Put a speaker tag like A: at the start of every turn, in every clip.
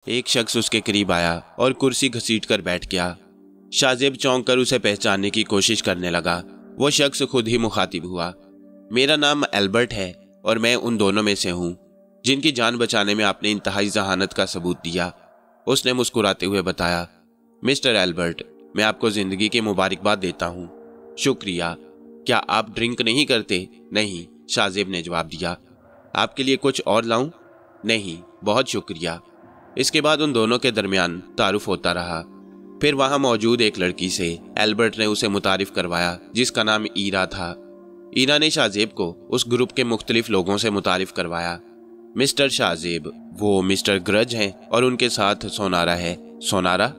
A: एक शख्स उसके करीब आया और कुर्सी घसीट कर बैठ गया। शाहजेब चौंक कर उसे पहचानने की कोशिश करने लगा। वो शख्स खुद ही मुखातिब हुआ। मेरा नाम एल्बर्ट है और मैं उन दोनों में से हूँ जिनकी जान बचाने में आपने इंतहाई जहानत का सबूत दिया, उसने मुस्कुराते हुए बताया। मिस्टर एल्बर्ट, मैं आपको जिंदगी की मुबारकबाद देता हूँ। शुक्रिया। क्या आप ड्रिंक नहीं करते? नहीं, शाहजेब ने जवाब दिया। आपके लिए कुछ और लाऊं? नहीं, बहुत शुक्रिया। इसके बाद उन दोनों के दरमियान तारुफ होता रहा। फिर वहां मौजूद एक लड़की से एल्बर्ट ने उसे मुतारिफ करवाया जिसका नाम ईरा था। ईरा ने शाहजेब को उस ग्रुप के मुख्तलिफ लोगों से मुतारिफ करवाया। मिस्टर शाहजेब, वो मिस्टर ग्रज हैं और उनके साथ सोनारा है। सोनारा?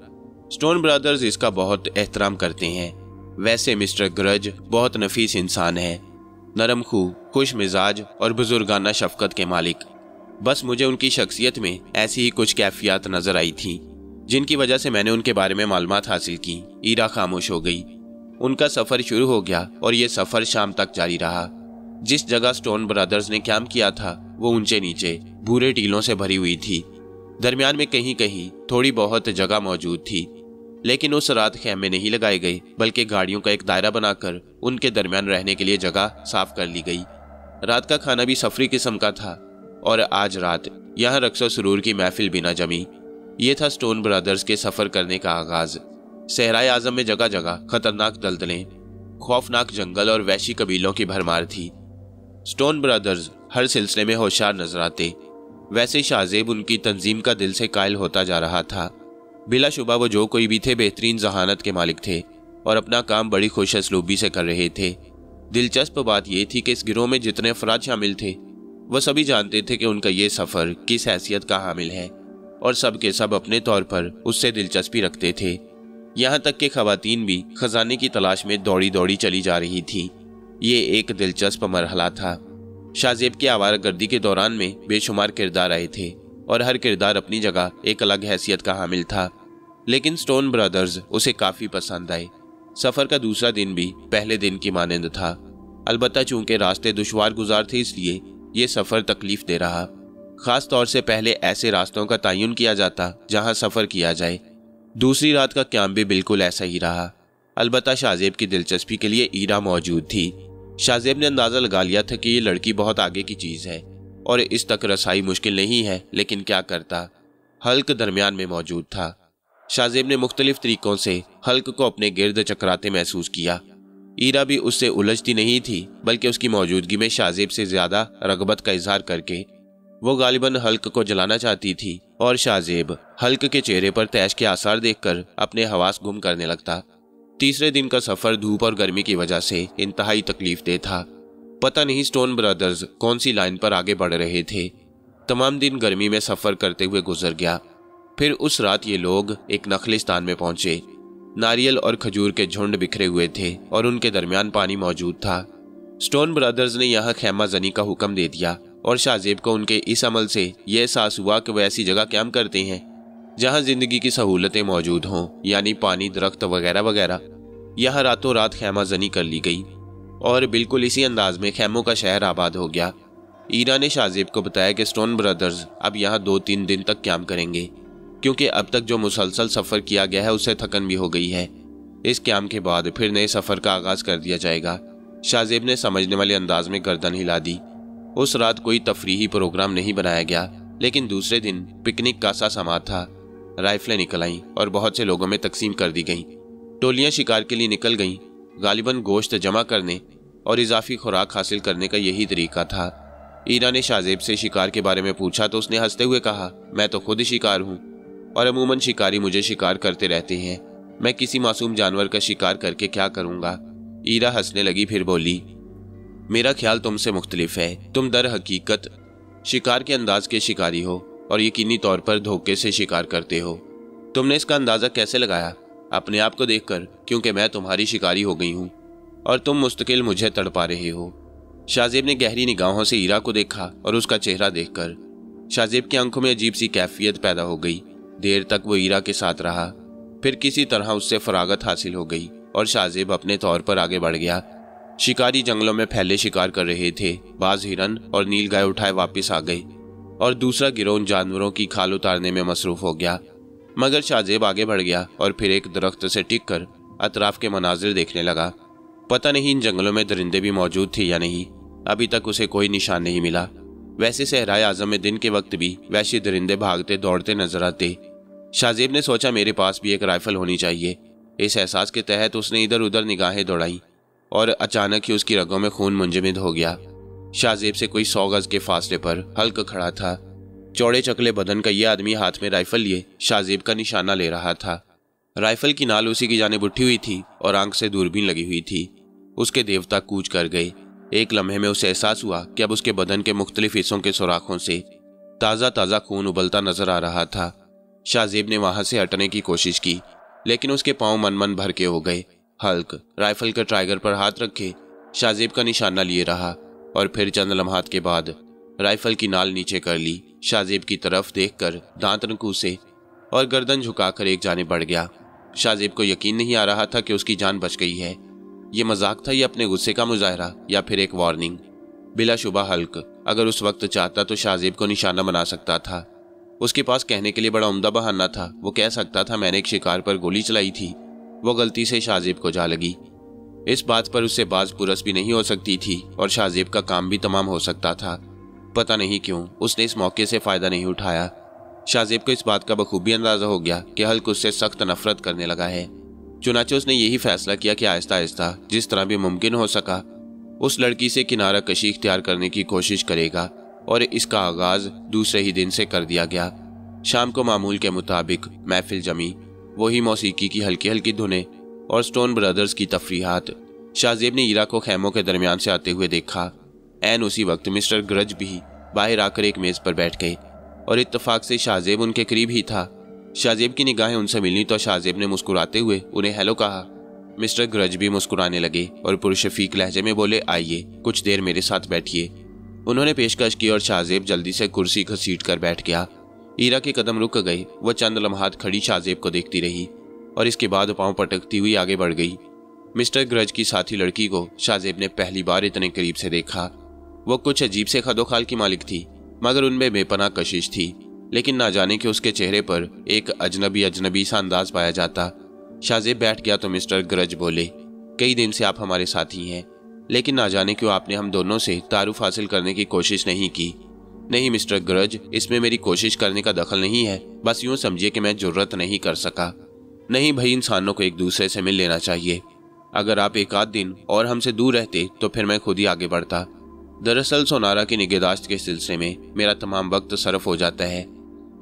A: स्टोन ब्रदर्स इसका बहुत एहतराम करते हैं। वैसे मिस्टर ग्रज बहुत नफीस इंसान है, नरम खू, खुश मिजाज और बुजुर्गाना शफकत के मालिक। बस मुझे उनकी शख्सियत में ऐसी ही कुछ कैफियत नजर आई थी जिनकी वजह से मैंने उनके बारे में मालूमात हासिल की। ईरा खामोश हो गई। उनका सफर शुरू हो गया और ये सफर शाम तक जारी रहा। जिस जगह स्टोन ब्रदर्स ने कैंप किया था वो ऊंचे नीचे भूरे टीलों से भरी हुई थी। दरमियान में कहीं कहीं थोड़ी बहुत जगह मौजूद थी, लेकिन उस रात खैमे नहीं लगाए गए बल्कि गाड़ियों का एक दायरा बनाकर उनके दरमियान रहने के लिए जगह साफ कर ली गई। रात का खाना भी सफरी किस्म का था और आज रात यहाँ रक्सो सुरूर की महफिल भी न जमी। ये था स्टोन ब्रदर्स के सफर करने का आगाज। सहराए आजम में जगह जगह खतरनाक दलदलें, खौफनाक जंगल और वैशी कबीलों की भरमार थी। स्टोन ब्रदर्स हर सिलसिले में होशियार नजर आते। वैसे शाहजेब उनकी तंजीम का दिल से कायल होता जा रहा था। बिलाशुबा वो जो कोई भी थे बेहतरीन जहानत के मालिक थे और अपना काम बड़ी खुश असलूबी से कर रहे थे। दिलचस्प बात यह थी कि इस गिरोह में जितने अफराद शामिल थे वह सभी जानते थे कि उनका ये सफ़र किस हैसियत का हामिल है और सब के सब अपने तौर पर उससे दिलचस्पी रखते थे। यहाँ तक कि खवातीन भी खजाने की तलाश में दौड़ी दौड़ी चली जा रही थी। ये एक दिलचस्प मरहला था। शाहजेब की आवारागर्दी के दौरान में बेशुमार किरदार आए थे और हर किरदार अपनी जगह एक अलग हैसियत का हामिल था, लेकिन स्टोन ब्रदर्स उसे काफ़ी पसंद आए। सफ़र का दूसरा दिन भी पहले दिन की मानंद था। अलबत्ता चूंकि रास्ते दुश्वार गुजार थे इसलिए ये सफ़र तकलीफ दे रहा। ख़ास तौर से पहले ऐसे रास्तों का तयन किया जाता जहां सफ़र किया जाए। दूसरी रात का क्याम भी बिल्कुल ऐसा ही रहा। अलबत्ता शाहजेब की दिलचस्पी के लिए ईरा मौजूद थी। शाहजेब ने अंदाज़ा लगा लिया था कि ये लड़की बहुत आगे की चीज़ है और इस तक रसाई मुश्किल नहीं है, लेकिन क्या करता, हल्क दरमियान में मौजूद था। शाहजेब ने मुख्तलिफ तरीकों से हल्क को अपने गिर्द चकराते महसूस किया। ईरा भी उससे उलझती नहीं थी, बल्कि उसकी मौजूदगी में शाहजेब से ज़्यादा रगबत का इजहार करके वो गालिबन हल्क को जलाना चाहती थी और शाहजेब हल्क के चेहरे पर तैश के आसार देखकर अपने हवास गुम करने लगता। तीसरे दिन का सफ़र धूप और गर्मी की वजह से इंतहाई तकलीफ दे था। पता नहीं स्टोन ब्रदर्स कौन सी लाइन पर आगे बढ़ रहे थे। तमाम दिन गर्मी में सफ़र करते हुए गुजर गया। फिर उस रात ये लोग एक नखलिस्तान में पहुंचे। नारियल और खजूर के झुंड बिखरे हुए थे और उनके दरमियान पानी मौजूद था। स्टोन ब्रदर्स ने यहाँ खैमा जनी का हुक्म दे दिया और शाहजेब को उनके इस अमल से यह एहसास हुआ कि वह ऐसी जगह क्याम करते हैं जहाँ जिंदगी की सहूलतें मौजूद हों, यानी पानी, दरख्त वगैरह वगैरह। यहाँ रातों रात खैमा जनी कर ली गई और बिल्कुल इसी अंदाज में खैमों का शहर आबाद हो गया। ईरा ने शाहजेब को बताया कि स्टोन ब्रदर्स अब यहाँ 2-3 दिन तक क्याम करेंगे, क्योंकि अब तक जो मुसलसल सफ़र किया गया है उससे थकन भी हो गई है। इस क्याम के बाद फिर नए सफ़र का आगाज़ कर दिया जाएगा। शाहजेब ने समझने वाले अंदाज में गर्दन हिला दी। उस रात कोई तफरीही प्रोग्राम नहीं बनाया गया, लेकिन दूसरे दिन पिकनिक का सा समा था। राइफलें निकल आईं और बहुत से लोगों में तकसीम कर दी गईं। टोलियाँ शिकार के लिए निकल गईं। गालिबन गोश्त जमा करने और इजाफी खुराक हासिल करने का यही तरीका था। ईरा ने शाहजेब से शिकार के बारे में पूछा तो उसने हंसते हुए कहा, मैं तो खुद शिकार हूँ और अमूमन शिकारी मुझे शिकार करते रहते हैं। मैं किसी मासूम जानवर का शिकार करके क्या करूँगा। ईरा हंसने लगी, फिर बोली, मेरा ख्याल तुमसे मुख्तलिफ है। तुम दर हकीकत शिकार के अंदाज के शिकारी हो और यकीनी तौर पर धोखे से शिकार करते हो। तुमने इसका अंदाज़ा कैसे लगाया? अपने आप को देखकर, क्योंकि मैं तुम्हारी शिकारी हो गई हूँ और तुम मुस्तकिल मुझे तड़पा रहे हो। शाहजेब ने गहरी निगाहों से ईरा को देखा और उसका चेहरा देखकर शाहजेब की आंखों में अजीब सी कैफियत पैदा हो गई। देर तक वो ईरा के साथ रहा, फिर किसी तरह उससे फरागत हासिल हो गई और शाहजेब अपने तौर पर आगे बढ़ गया। शिकारी जंगलों में फैले शिकार कर रहे थे। बाज हिरन और नील गाय उठाए वापस आ गए और दूसरा गिरोह उन जानवरों की खाल उतारने में मसरूफ हो गया। मगर शाहजेब आगे बढ़ गया और फिर एक दरख्त से टिक कर अतराफ के मनाजिर देखने लगा। पता नहीं इन जंगलों में दरिंदे भी मौजूद थे या नहीं, अभी तक उसे कोई निशान नहीं मिला। वैसे सहराए आजम में दिन के वक्त भी वैसे दरिंदे भागते दौड़ते नजर आते। शाहजेब ने सोचा मेरे पास भी एक राइफल होनी चाहिए। इस एहसास के तहत उसने इधर उधर निगाहें दौड़ाई और अचानक ही उसकी रगों में खून मुंजमद हो गया। शाहजेब से कोई 100 गज के फासले पर हल्क खड़ा था। चौड़े चकले बदन का ये आदमी हाथ में राइफल लिए शाहजेब का निशाना ले रहा था। राइफल की नाल उसी की जानिब उठी हुई थी और आंख से दूरबीन लगी हुई थी। उसके देवता कूच कर गए। एक लम्हे में उसे एहसास हुआ कि अब उसके बदन के मुख्तलिफ हिस्सों के सुराखों से ताज़ा ताज़ा खून उबलता नजर आ रहा था। शाहजेब ने वहां से हटने की कोशिश की, लेकिन उसके पांव मन मन भर के हो गए। हल्क राइफल के ट्राइगर पर हाथ रखे शाहजेब का निशाना लिए रहा और फिर चंद लम्हात के बाद राइफल की नाल नीचे कर ली। शाहजेब की तरफ देखकर दांत नकूसे और गर्दन झुकाकर एक जानिब बढ़ गया। शाहजेब को यकीन नहीं आ रहा था कि उसकी जान बच गई है। ये मजाक था या अपने गुस्से का मुजाहरा या फिर एक वार्निंग। बिलाशुबा हल्क अगर उस वक्त चाहता तो शाहजेब को निशाना बना सकता था। उसके पास कहने के लिए बड़ा उम्दा बहाना था। वो कह सकता था मैंने एक शिकार पर गोली चलाई थी, वो गलती से शाहजेब को जा लगी। इस बात पर उससे बाज पुरस भी नहीं हो सकती थी और शाहजेब का काम भी तमाम हो सकता था। पता नहीं क्यों उसने इस मौके से फायदा नहीं उठाया। शाहजेब को इस बात का बखूबी अंदाजा हो गया कि हल्क उससे सख्त नफरत करने लगा है। चुनाचे उसने यही फैसला किया कि आहिस्ता आहिस्ता जिस तरह भी मुमकिन हो सका उस लड़की से किनारा कशी इख्तियार करने की कोशिश करेगा, और इसका आगाज दूसरे ही दिन से कर दिया गया। शाम को मामूल के मुताबिक महफिल जमी। वही मौसीकी की हल्की हल्की धुनें और स्टोन ब्रदर्स की तफरीहात। शाहजेब ने ईरा को खैमों के दरमियान से आते हुए देखा। ऐन उसी वक्त मिस्टर ग्रज भी बाहर आकर एक मेज पर बैठ गए और इत्तफाक से शाहजेब उनके करीब ही था। शाहजेब की निगाहें उनसे मिली तो शाहजेब ने मुस्कुराते हुए उन्हें हेलो कहा। मिस्टर ग्रज भी मुस्कुराने लगे और पुरशफीक लहजे में बोले, आइए कुछ देर मेरे साथ बैठिए। उन्होंने पेशकश की और शाहजेब जल्दी से कुर्सी घसीट कर बैठ गया। ईरा के कदम रुक गए। वह चंद लम्हात खड़ी शाहजेब को देखती रही और इसके बाद पांव पटकती हुई आगे बढ़ गई। मिस्टर ग्रज की साथी लड़की को शाहजेब ने पहली बार इतने करीब से देखा। वो कुछ अजीब से खदोखाल की मालिक थी, मगर उनमें बेपनाह कशिश थी, लेकिन ना जाने कि उसके चेहरे पर एक अजनबी सा अंदाज पाया जाता। शाहजेब बैठ गया तो मिस्टर ग्रज बोले, कई दिन से आप हमारे साथी हैं, लेकिन ना जाने क्यों आपने हम दोनों से तारुफ हासिल करने की कोशिश नहीं की। नहीं मिस्टर ग्रज, इसमें मेरी कोशिश करने का दखल नहीं है। बस यूं समझिए कि मैं जुर्रत नहीं कर सका। नहीं भाई, इंसानों को एक दूसरे से मिल लेना चाहिए। अगर आप एक आध दिन और हमसे दूर रहते तो फिर मैं खुद ही आगे बढ़ता। दरअसल सोनारा की निगहदाश्त के सिलसिले में मेरा तमाम वक्त सरफ हो जाता है।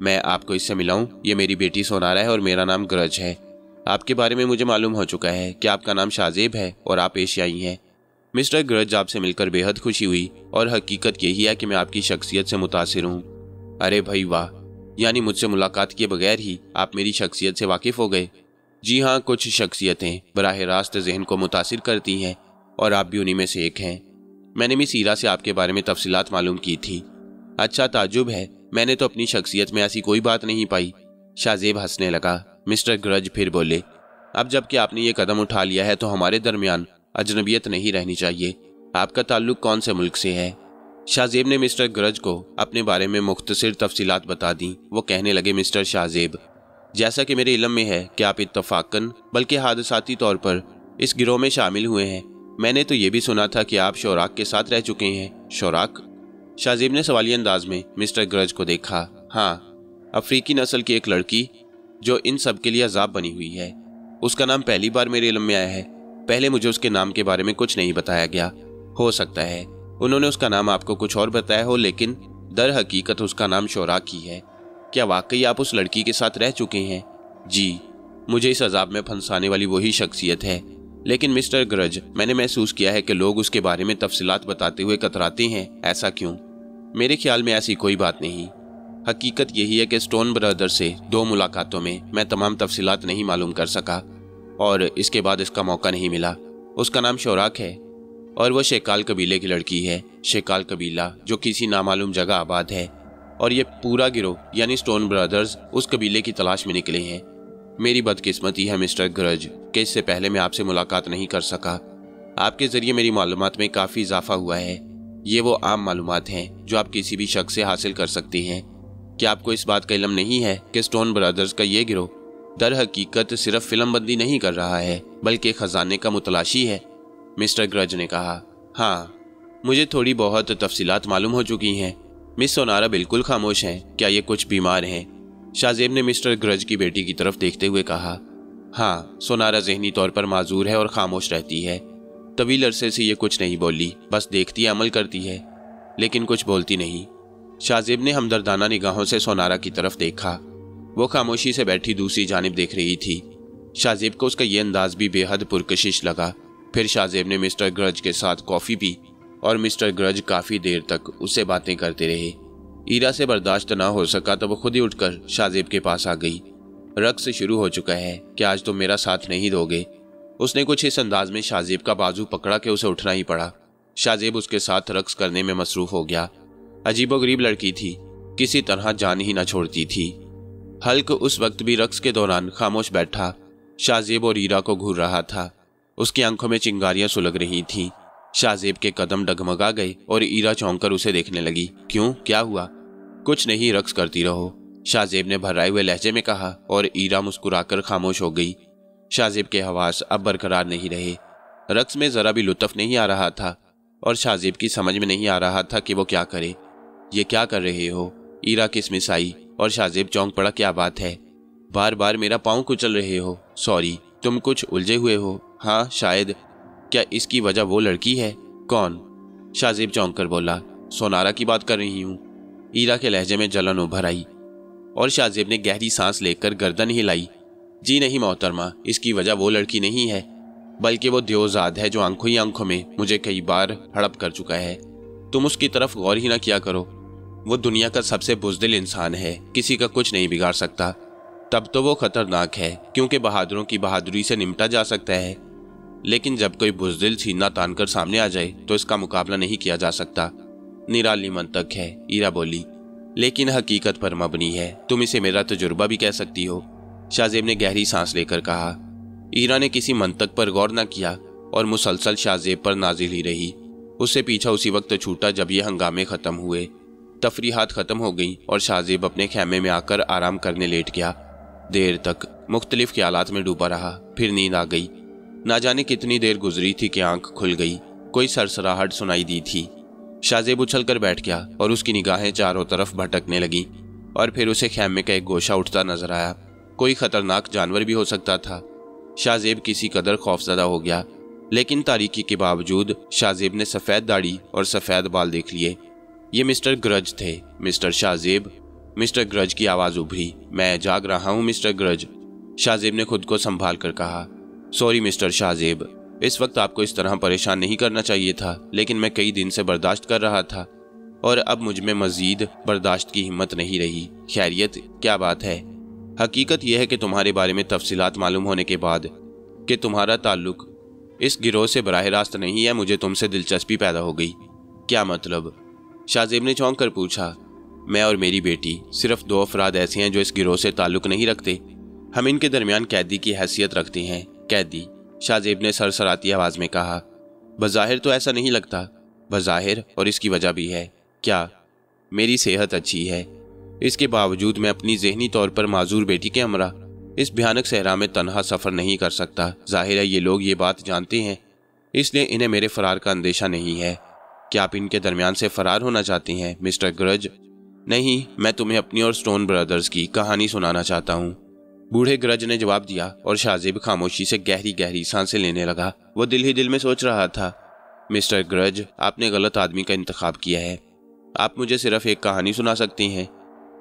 A: मैं आपको इससे मिलाऊं, ये मेरी बेटी सोनारा है और मेरा नाम ग्रज है। आपके बारे में मुझे मालूम हो चुका है कि आपका नाम शाहजेब है और आप एशियाई हैं। मिस्टर ग्रज, आपसे मिलकर बेहद खुशी हुई और हकीकत यही है कि मैं आपकी शख्सियत से मुतासिर हूँ। अरे भाई वाह, यानी मुझसे मुलाकात किए बगैर ही आप मेरी शख्सियत से वाकिफ हो गए। जी हाँ, कुछ शख्सियतें बराह रास्त जहन को मुतासिर करती हैं और आप भी उन्हीं में से एक हैं। मैंने मिस ईरा से आपके बारे में तफसीलात मालूम की थी। अच्छा ताज्जुब है, मैंने तो अपनी शख्सियत में ऐसी कोई बात नहीं पाई। शाहजेब हंसने लगा। मिस्टर ग्रज फिर बोले, अब जबकि आपने ये कदम उठा लिया है तो हमारे दरमियान अजनबियत नहीं रहनी चाहिए। आपका ताल्लुक कौन से मुल्क से है? शाहजेब ने मिस्टर ग्रज को अपने बारे में मुख्तसर तफसीलात बता दी। वो कहने लगे, मिस्टर शाहजेब, जैसा कि मेरे इल्म में है कि आप इत्तफाकन बल्कि हादसाती तौर पर इस गिरोह में शामिल हुए हैं। मैंने तो ये भी सुना था कि आप शौराक के साथ रह चुके हैं। शौराक? शाहजेब ने सवालिया अंदाज में मिस्टर ग्रज को देखा। हाँ, अफ्रीकी नस्ल की एक लड़की जो इन सब के लिए अजाब बनी हुई है। उसका नाम पहली बार मेरे इल्म में आया है। पहले मुझे उसके नाम के बारे में कुछ नहीं बताया गया। हो सकता है उन्होंने उसका नाम आपको कुछ और बताया हो, लेकिन दर हकीकत उसका नाम शौराक ही है। क्या वाकई आप उस लड़की के साथ रह चुके हैं? जी, मुझे इस अजाब में फंसाने वाली वही शख्सियत है। लेकिन मिस्टर ग्रज, मैंने महसूस किया है कि लोग उसके बारे में तफसीलात बताते हुए कतराते हैं। ऐसा क्यों? मेरे ख्याल में ऐसी कोई बात नहीं। हकीकत यही है कि स्टोन ब्रदर से 2 मुलाकातों में मैं तमाम तफसीलात नहीं मालूम कर सका और इसके बाद इसका मौका नहीं मिला। उसका नाम शौराक है और वह शेकाल कबीले की लड़की है। शेकाल कबीला जो किसी नामालूम जगह आबाद है, और ये पूरा गिरोह यानी स्टोन ब्रदर्स उस कबीले की तलाश में निकले हैं। मेरी बदकिस्मती है मिस्टर ग्रज कि इससे पहले मैं आपसे मुलाकात नहीं कर सका। आपके जरिए मेरी मालूमात में काफ़ी इजाफा हुआ है। ये वो आम मालूमात हैं जो आप किसी भी शख्स से हासिल कर सकते हैं। क्या आपको इस बात का इल्म नहीं है कि स्टोन ब्रदर्स का ये गिरोह दर हकीकत सिर्फ फिल्म बंदी नहीं कर रहा है बल्कि खजाने का मुतलाशी है? मिस्टर ग्रज ने कहा। हाँ, मुझे थोड़ी बहुत तफसीलात मालूम हो चुकी हैं। मिस सोनारा बिल्कुल खामोश हैं। क्या ये कुछ बीमार हैं? शाहजेब ने मिस्टर ग्रज की बेटी की तरफ देखते हुए कहा। हाँ, सोनारा ज़हनी तौर पर माजूर है और खामोश रहती है। तवील अरसे से ये कुछ नहीं बोली, बस देखती अमल करती है, लेकिन कुछ बोलती नहीं। शाहजेब ने हमदर्दाना निगाहों से सोनारा की तरफ देखा। वो खामोशी से बैठी दूसरी जानिब देख रही थी। शाहजेब को उसका ये अंदाज भी बेहद पुरकशिश लगा। फिर शाहजेब ने मिस्टर ग्रज के साथ कॉफ़ी पी और मिस्टर ग्रज काफ़ी देर तक उससे बातें करते रहे। ईरा से बर्दाश्त ना हो सका तो वो खुद ही उठकर शाहजेब के पास आ गई। रक्स शुरू हो चुका है, क्या आज तुम मेरा साथ नहीं दोगे? उसने कुछ इस अंदाज में शाहजेब का बाजू पकड़ा कि उसे उठना ही पड़ा। शाहजेब उसके साथ रक्स करने में मसरूफ हो गया। अजीबोगरीब लड़की थी, किसी तरह जान ही न छोड़ती थी। हल्क उस वक्त भी रक्स के दौरान खामोश बैठा शाहजेब और ईरा को घूर रहा था। उसकी आंखों में चिंगारियां सुलग रही थीं। शाहजेब के कदम डगमगा गए और ईरा चौंक कर उसे देखने लगी। क्यों, क्या हुआ? कुछ नहीं, रक्स करती रहो, शाहजेब ने भर्राए हुए लहजे में कहा और ईरा मुस्कुराकर खामोश हो गई। शाहजेब के हवास अब बरकरार नहीं रहे। रक्स में जरा भी लुत्फ नहीं आ रहा था और शाहजेब की समझ में नहीं आ रहा था कि वो क्या करे। ये क्या कर रहे हो? ईरा किसमिस आई और शाहजेब चौंक पड़ा। क्या बात है? बार बार मेरा पाँव कुचल रहे हो। सॉरी, तुम कुछ उलझे हुए हो। हाँ शायद। क्या इसकी वजह वो लड़की है? कौन? शाहजेब चौंक कर बोला। सोनारा की बात कर रही हूँ। ईरा के लहजे में जलन उभर आई और शाहजेब ने गहरी सांस लेकर गर्दन हिलाई। जी नहीं मोहतरमा, इसकी वजह वो लड़की नहीं है, बल्कि वो दियोजाद है जो आंखों ही आंखों में मुझे कई बार हड़प कर चुका है। तुम उसकी तरफ गौर ही ना किया करो। वो दुनिया का सबसे बुज़दिल इंसान है, किसी का कुछ नहीं बिगाड़ सकता। तब तो वो खतरनाक है क्योंकि बहादुरों की बहादुरी से निपटा जा सकता है, लेकिन जब कोई बुज़दिल सीना तान कर सामने आ जाए तो इसका मुकाबला नहीं किया जा सकता। निराली मंतक है, ईरा बोली, लेकिन हकीकत पर मबनी है। तुम इसे मेरा तजुर्बा भी कह सकती हो, शाहजेब ने गहरी सांस लेकर कहा। ईरा ने किसी मंतक पर गौर न किया और मुसलसल शाहजेब पर नाजिल ही रही। उससे पीछा उसी वक्त छूटा जब ये हंगामे ख़त्म हुए। तफरीहात ख़त्म हो गई और शाहजेब अपने खैमे में आकर आराम करने लेट गया। देर तक मुख्तलिफ ख्यालात में डूबा रहा। फिर नींद आ गई। ना जाने कितनी देर गुजरी थी कि आंख खुल गई। कोई सरसराहट सुनाई दी थी। शाहजेब उछल कर बैठ गया और उसकी निगाहें चारों तरफ भटकने लगी और फिर उसे खैमे का एक गोशा उठता नजर आया। कोई खतरनाक जानवर भी हो सकता था। शाहजेब किसी कदर खौफजदा हो गया, लेकिन तारीकी के बावजूद शाहजेब ने सफ़ेद दाढ़ी और सफ़ेद बाल देख लिए। ये मिस्टर ग्रज थे। मिस्टर शाहजेब। मिस्टर ग्रज की आवाज़ उभरी। मैं जाग रहा हूँ मिस्टर ग्रज, शाहजेब ने खुद को संभाल कर कहा। सॉरी मिस्टर शाहजेब, इस वक्त आपको इस तरह परेशान नहीं करना चाहिए था, लेकिन मैं कई दिन से बर्दाश्त कर रहा था और अब मुझ में मज़ीद बर्दाश्त की हिम्मत नहीं रही। खैरियत? क्या बात है? हकीकत यह है कि तुम्हारे बारे में तफसीलात मालूम होने के बाद कि तुम्हारा ताल्लुक इस गिरोह से बराह रास्त नहीं है, मुझे तुमसे दिलचस्पी पैदा हो गई। क्या मतलब? शाहजेब ने चौंक कर पूछा। मैं और मेरी बेटी सिर्फ 2 अफराद ऐसे हैं जो इस गिरोह से ताल्लुक नहीं रखते। हम इनके दरमियान कैदी की हैसियत रखते हैं। कैदी? शाहजेब ने सरसराती आवाज में कहा। बज़ाहिर तो ऐसा नहीं लगता। बज़ाहिर, और इसकी वजह भी है। क्या? मेरी सेहत अच्छी है, इसके बावजूद मैं अपनी ज़हनी तौर पर माजूर बेटी के हमरा इस भयानक सहरा में तन्हा सफ़र नहीं कर सकता। जाहिर है ये लोग ये बात जानते हैं, इसलिए इन्हें मेरे फरार का अंदेशा नहीं है। क्या आप इनके दरमियान से फरार होना चाहते हैं मिस्टर ग्रज? नहीं, मैं तुम्हें अपनी और स्टोन ब्रदर्स की कहानी सुनाना चाहता हूँ, बूढ़े ग्रज ने जवाब दिया और शाहजेब खामोशी से गहरी गहरी सांसें लेने लगा। वो दिल ही दिल में सोच रहा था, मिस्टर ग्रज, आपने गलत आदमी का इंतखाब किया है। आप मुझे सिर्फ एक कहानी सुना सकते हैं,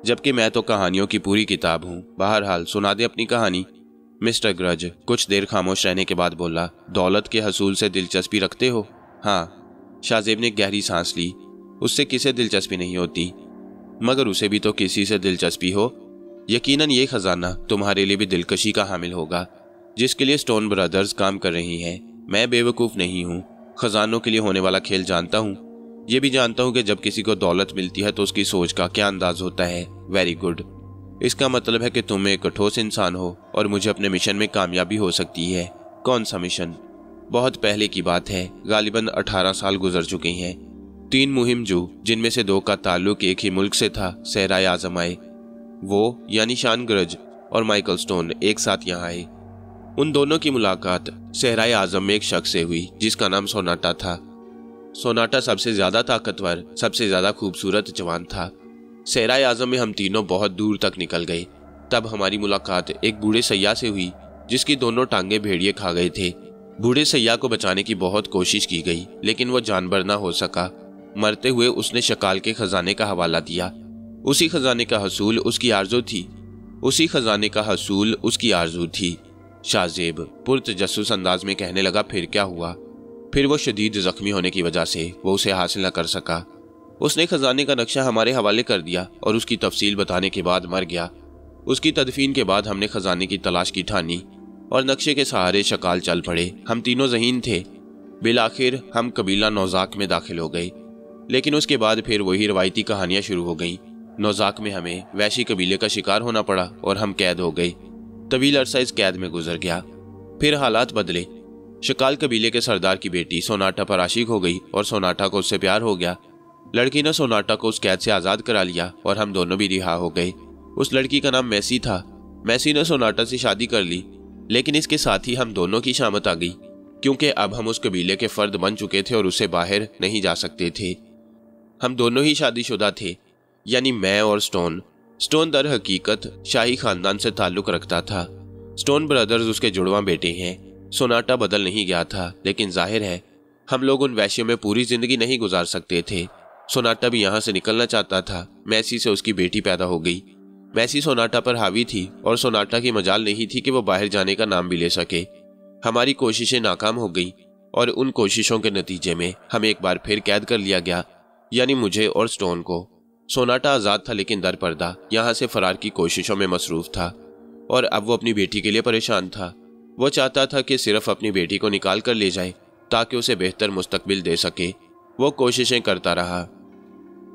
A: जबकि मैं तो कहानियों की पूरी किताब हूँ। बहरहाल सुना दे अपनी कहानी। मिस्टर ग्रज कुछ देर खामोश रहने के बाद बोला। दौलत के हसूल से दिलचस्पी रखते हो? हाँ। शाहजेब ने गहरी सांस ली। उससे किसे दिलचस्पी नहीं होती, मगर उसे भी तो किसी से दिलचस्पी हो। यकीनन ये खजाना तुम्हारे लिए भी दिलकशी का हामिल होगा, जिसके लिए स्टोन ब्रदर्स काम कर रही हैं। मैं बेवकूफ़ नहीं हूँ, खजानों के लिए होने वाला खेल जानता हूँ। ये भी जानता हूँ कि जब किसी को दौलत मिलती है तो उसकी सोच का क्या अंदाज होता है। Very good. इसका मतलब है कि तुम एक ठोस इंसान हो और मुझे अपने मिशन में कामयाबी हो सकती है। कौन सा मिशन? बहुत पहले की बात है, गालिबन 18 साल गुजर चुके हैं। 3 मुहिम जो जिनमें से 2 का ताल्लुक एक ही मुल्क से था सहराए आजम आए। वो यानी शान ग्रज और माइकल स्टोन एक साथ यहाँ आए। उन दोनों की मुलाकात सहराए आजम में एक शख्स से हुई जिसका नाम सोनाटा था। सोनाटा सबसे ज्यादा ताकतवर, सबसे ज्यादा खूबसूरत जवान था। सहराए आजम में हम तीनों बहुत दूर तक निकल गए। तब हमारी मुलाकात एक बूढ़े सैय्याह से हुई जिसकी दोनों टांगे भेड़िए खा गए थे। बूढ़े सैय्याह को बचाने की बहुत कोशिश की गई लेकिन वो जानवर ना हो सका। मरते हुए उसने शकाल के खजाने का हवाला दिया। उसी खजाने का हसूल उसकी आरजू थी। शाहजेब पुरतजस्सुस अंदाज में कहने लगा, फिर क्या हुआ? फिर वो शदीद जख्मी होने की वजह से वो उसे हासिल न कर सका। उसने खजाने का नक्शा हमारे हवाले कर दिया और उसकी तफसील बताने के बाद मर गया। उसकी तदफीन के बाद हमने खजाने की तलाश की ठानी और नक्शे के सहारे शकाल चल पड़े। हम तीनों ज़हीन थे। बिलाखिर हम कबीला नौजाक में दाखिल हो गए, लेकिन उसके बाद फिर वही रवायती कहानियां शुरू हो गईं। नौजाक में हमें वैशी कबीले का शिकार होना पड़ा और हम कैद हो गए। तवील अरसा इस कैद में गुजर गया। फिर हालात बदले। शकाल कबीले के सरदार की बेटी सोनाटा पर आशिक हो गई और सोनाटा को उससे प्यार हो गया। लड़की ने सोनाटा को उस कैद से आज़ाद करा लिया और हम दोनों भी रिहा हो गए। उस लड़की का नाम मैसी था। मैसी ने सोनाटा से शादी कर ली, लेकिन इसके साथ ही हम दोनों की शामत आ गई क्योंकि अब हम उस कबीले के फर्द बन चुके थे और उससे बाहर नहीं जा सकते थे। हम दोनों ही शादीशुदा थे, यानी मैं और स्टोन। स्टोन दर हकीकत शाही खानदान से ताल्लुक रखता था। स्टोन ब्रदर्स उसके जुड़वां बेटे हैं। सोनाटा बदल नहीं गया था, लेकिन जाहिर है हम लोग उन वैश्यों में पूरी जिंदगी नहीं गुजार सकते थे। सोनाटा भी यहाँ से निकलना चाहता था। मैसी से उसकी बेटी पैदा हो गई। मैसी सोनाटा पर हावी थी और सोनाटा की मजाल नहीं थी कि वो बाहर जाने का नाम भी ले सके। हमारी कोशिशें नाकाम हो गई और उन कोशिशों के नतीजे में हमें एक बार फिर कैद कर लिया गया, यानी मुझे और स्टोन को। सोनाटा आज़ाद था लेकिन दर पर्दा यहाँ से फरार की कोशिशों में मसरूफ था और अब वो अपनी बेटी के लिए परेशान था। वो चाहता था कि सिर्फ अपनी बेटी को निकाल कर ले जाए ताकि उसे बेहतर मुस्तकबिल दे सके। वो कोशिशें करता रहा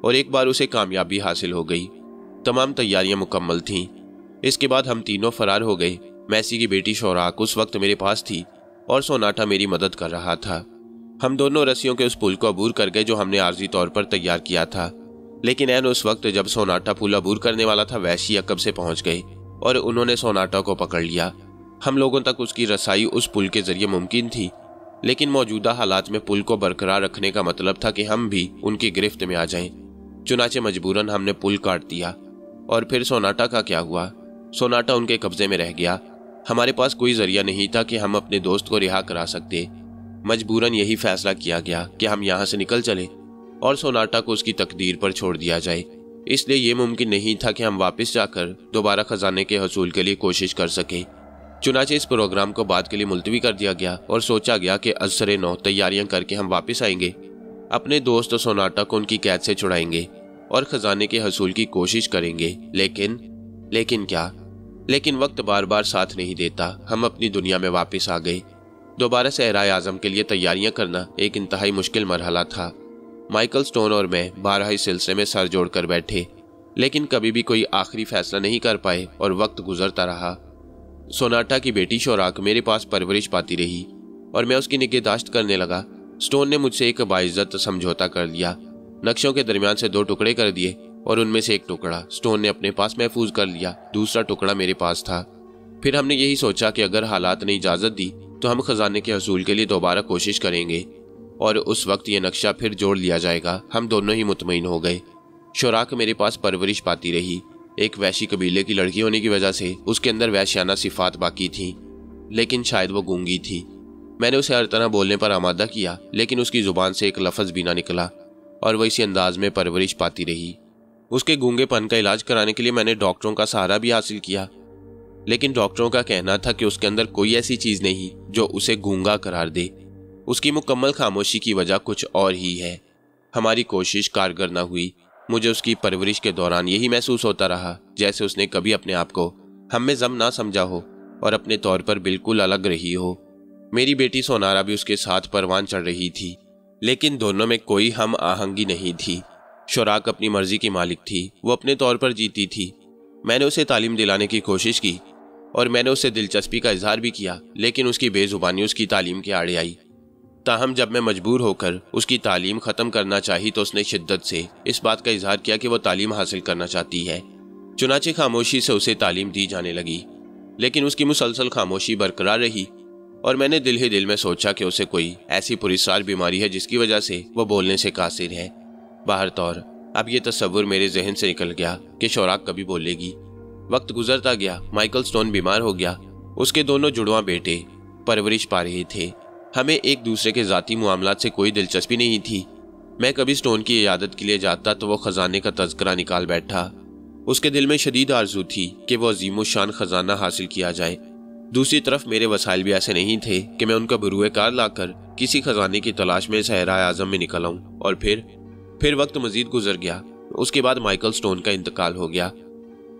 A: और एक बार उसे कामयाबी हासिल हो गई। तमाम तैयारियां मुकम्मल थीं। इसके बाद हम तीनों फरार हो गए। मैसी की बेटी शौराक उस वक्त मेरे पास थी और सोनाटा मेरी मदद कर रहा था। हम दोनों रस्सियों के उस पुल को अबूर कर गए जो हमने आर्जी तौर पर तैयार किया था, लेकिन ऐन उस वक्त जब सोनाटा पुल अबूर करने वाला था वैशी अकब से पहुंच गए और उन्होंने सोनाटा को पकड़ लिया। हम लोगों तक उसकी रसाई उस पुल के जरिए मुमकिन थी, लेकिन मौजूदा हालात में पुल को बरकरार रखने का मतलब था कि हम भी उनकी गिरफ्त में आ जाएं। चुनाचे मजबूरन हमने पुल काट दिया। और फिर सोनाटा का क्या हुआ? सोनाटा उनके कब्जे में रह गया। हमारे पास कोई जरिया नहीं था कि हम अपने दोस्त को रिहा करा सकते। मजबूरन यही फैसला किया गया कि हम यहाँ से निकल चले और सोनाटा को उसकी तकदीर पर छोड़ दिया जाए। इसलिए ये मुमकिन नहीं था कि हम वापस जाकर दोबारा खजाने के हसूल के लिए कोशिश कर सके। चुनाचे इस प्रोग्राम को बाद के लिए मुलतवी कर दिया गया और सोचा गया कि असरे नौ तैयारियां करके हम वापस आएंगे, अपने दोस्त सोनाटा को उनकी कैद से छुड़ाएंगे और खजाने के हसूल की कोशिश करेंगे। लेकिन क्या? लेकिन वक्त बार बार साथ नहीं देता। हम अपनी दुनिया में वापस आ गए। दोबारा सहराए आजम के लिए तैयारियां करना एक इंतहाई मुश्किल मरहला था। माइकल स्टोन और मैं 12 इस सिलसिले में सर जोड़कर बैठे, लेकिन कभी भी कोई आखिरी फैसला नहीं कर पाए और वक्त गुजरता रहा। सोनाटा की बेटी शौराक मेरे पास परवरिश पाती रही और मैं उसकी निगहदाश्त करने लगा। स्टोन ने मुझसे एक बाइज्जत समझौता कर लिया। नक्शों के दरमियान से 2 टुकड़े कर दिए और उनमें से एक टुकड़ा स्टोन ने अपने पास महफूज कर लिया, दूसरा टुकड़ा मेरे पास था। फिर हमने यही सोचा कि अगर हालात ने इजाज़त दी तो हम खजाने के हसूल के लिए दोबारा कोशिश करेंगे और उस वक्त ये नक्शा फिर जोड़ लिया जाएगा। हम दोनों ही मुतमईन हो गए। शौराक मेरे पास परवरिश पाती रही। एक वैशी कबीले की लड़की होने की वजह से उसके अंदर वैश्याना सिफात बाकी थी, लेकिन शायद वो गूंगी थी। मैंने उसे हर तरह बोलने पर आमादा किया, लेकिन उसकी जुबान से एक लफ्ज़ भी ना निकला और वह इसी अंदाज में परवरिश पाती रही। उसके गूंगेपन का इलाज कराने के लिए मैंने डॉक्टरों का सहारा भी हासिल किया, लेकिन डॉक्टरों का कहना था कि उसके अंदर कोई ऐसी चीज़ नहीं जो उसे गूंगा करार दे। उसकी मुकम्मल खामोशी की वजह कुछ और ही है। हमारी कोशिश कारगर न हुई। मुझे उसकी परवरिश के दौरान यही महसूस होता रहा जैसे उसने कभी अपने आप को हम में जम ना समझा हो और अपने तौर पर बिल्कुल अलग रही हो। मेरी बेटी सोनारा भी उसके साथ परवान चढ़ रही थी, लेकिन दोनों में कोई हम आहंगी नहीं थी। शौराक अपनी मर्जी की मालिक थी, वो अपने तौर पर जीती थी। मैंने उसे तालीम दिलाने की कोशिश की और मैंने उसे दिलचस्पी का इजहार भी किया, लेकिन उसकी बेजुबानी उसकी तालीम के आड़े आई। تاہم جب میں مجبور ہو کر اس کی تعلیم ختم کرنا چاہی تو اس نے شدت سے اس بات کا اظہار کیا کہ وہ تعلیم حاصل کرنا چاہتی ہے۔ چنانچہ خاموشی سے اسے تعلیم دی جانے لگی، لیکن اس کی مسلسل خاموشی برقرار رہی اور میں نے دل ہی دل میں سوچا کہ اسے کوئی ایسی پراسرار بیماری ہے جس کی وجہ سے وہ بولنے سے قاصر ہے۔ باہر طور اب یہ تصور میرے ذہن سے نکل گیا کہ شوراک کبھی بولے گی۔ وقت گزرتا گیا، مائیکل سٹون بیمار ہو گیا۔ اس کے دونوں جڑواں بیٹے پرورش پا رہے تھے۔ ہمیں ایک دوسرے کے ذاتی معاملات سے کوئی دلچسپی نہیں تھی۔ میں کبھی سٹون کی عیادت کے لیے جاتا تو وہ خزانے کا تذکرہ نکال بیٹھا۔ اس کے دل میں شدید آرزو تھی کہ وہ عظیم الشان خزانہ حاصل کیا جائے۔ دوسری طرف میرے وسائل بھی ایسے نہیں تھے کہ میں ان کا بروئے کار لا کر کسی خزانے کی تلاش میں صحرائے اعظم میں نکل آؤں۔ اور پھر وقت مزید گزر گیا۔ اس کے بعد مائیکل سٹون کا انتقال ہو گیا۔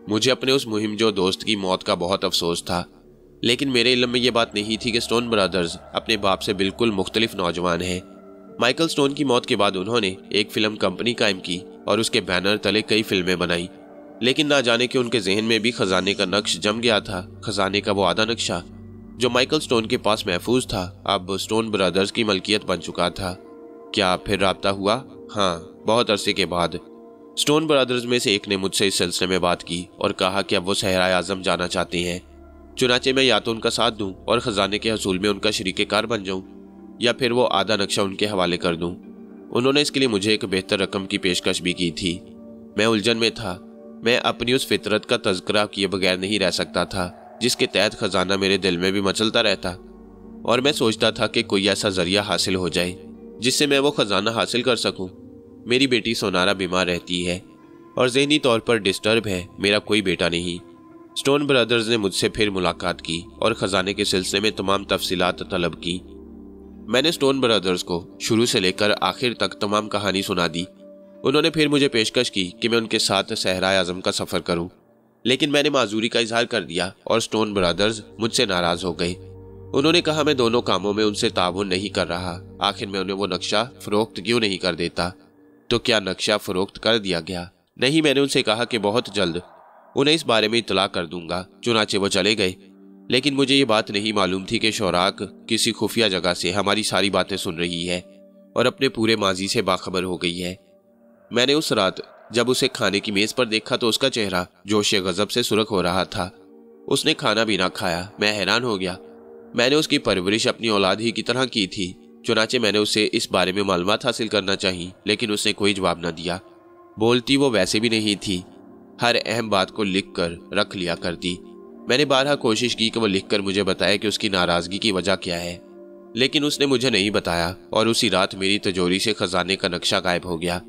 A: مجھے اپنے اس مہم جو دوست کی موت کا بہت افسوس تھا، لیکن میرے علم میں یہ بات نہیں تھی کہ سٹون برادرز اپنے باپ سے بالکل مختلف نوجوان ہیں۔ مائیکل سٹون کی موت کے بعد انہوں نے ایک فلم کمپنی قائم کی اور اس کے بینر تلے کئی فلمیں بنائیں، لیکن نہ جانے کہ ان کے ذہن میں بھی خزانے کا نقش جم گیا تھا۔ خزانے کا وہ آدھا نقشہ جو مائیکل سٹون کے پاس محفوظ تھا اب سٹون برادرز کی ملکیت بن چکا تھا۔ کیا پھر رابطہ ہوا؟ ہاں، بہت عرصے کے بعد۔ سٹون برادرز میں سے ایک نے مجھ سے اس سلسلے میں بات کی اور کہا کہ اب وہ صحرائے اعظم جانا چاہتے ہیں۔ چنانچہ میں یا تو ان کا ساتھ دوں اور خزانے کے حصول میں ان کا شریک کار بن جاؤں، یا پھر وہ آدھا نقشہ ان کے حوالے کر دوں۔ انہوں نے اس کے لیے مجھے ایک بہتر رقم کی پیشکش بھی کی تھی۔ میں الجھن میں تھا۔ میں اپنی اس فطرت کا تذکرہ کیے بغیر نہیں رہ سکتا تھا جس کے تحت خزانہ میرے دل میں بھی مچلتا رہتا، اور میں سوچتا تھا کہ کوئی ایسا ذریعہ حاصل ہو جائے جس سے میں وہ خزانہ حاصل کر سکوں۔ میری بیٹی سونارا بیمار رہتی ہے اور ذہنی طور پر ڈسٹرب ہے۔ میرا کوئی بیٹا نہیں۔ سٹون برادرز نے مجھ سے پھر ملاقات کی اور خزانے کے سلسلے میں تمام تفصیلات طلب کی۔ میں نے سٹون برادرز کو شروع سے لے کر آخر تک تمام کہانی سنا دی۔ انہوں نے پھر مجھے پیشکش کی کہ میں ان کے ساتھ صحرائے اعظم کا سفر کروں، لیکن میں نے معذوری کا اظہار کر دیا اور سٹون برادرز مجھ سے ناراض ہو گئے۔ انہوں نے کہا میں دونوں کاموں میں ان سے تعاون نہیں کر رہا، آخر میں انہیں وہ نقشہ فروخت کیوں نہیں کر دیتا؟ تو کیا نقشہ فروخت کر دیا گیا؟ نہیں، میں نے ان سے کہا کہ بہت جلد انہیں اس بارے میں اطلاع کر دوں گا۔ چنانچہ وہ چلے گئے، لیکن مجھے یہ بات نہیں معلوم تھی کہ شوراک کسی خفیہ جگہ سے ہماری ساری باتیں سن رہی ہے اور اپنے پورے ماضی سے باخبر ہو گئی ہے۔ میں نے اس رات جب اسے کھانے کی میز پر دیکھا تو اس کا چہرہ جوش غضب سے سرخ ہو رہا تھا۔ اس نے کھانا بھی نہ کھایا۔ میں حیران ہو گیا۔ میں نے اس کی پرورش اپنی اولاد ہی کی طرح کی تھی، چنانچہ میں نے اسے اس بارے میں معلومات حاصل کرنا چاہی، لیکن اس نے کوئی جواب نہ دیا۔ بولتی وہ ویسے بھی نہیں تھی، ہر اہم بات کو لکھ کر رکھ لیا کرتی۔ میں نے بارہا کوشش کی کہ وہ لکھ کر مجھے بتائے کہ اس کی ناراضگی کی وجہ کیا ہے، لیکن اس نے مجھے نہیں بتایا، اور اسی رات میری تجوری سے خزانے کا نقشہ غائب ہو گیا۔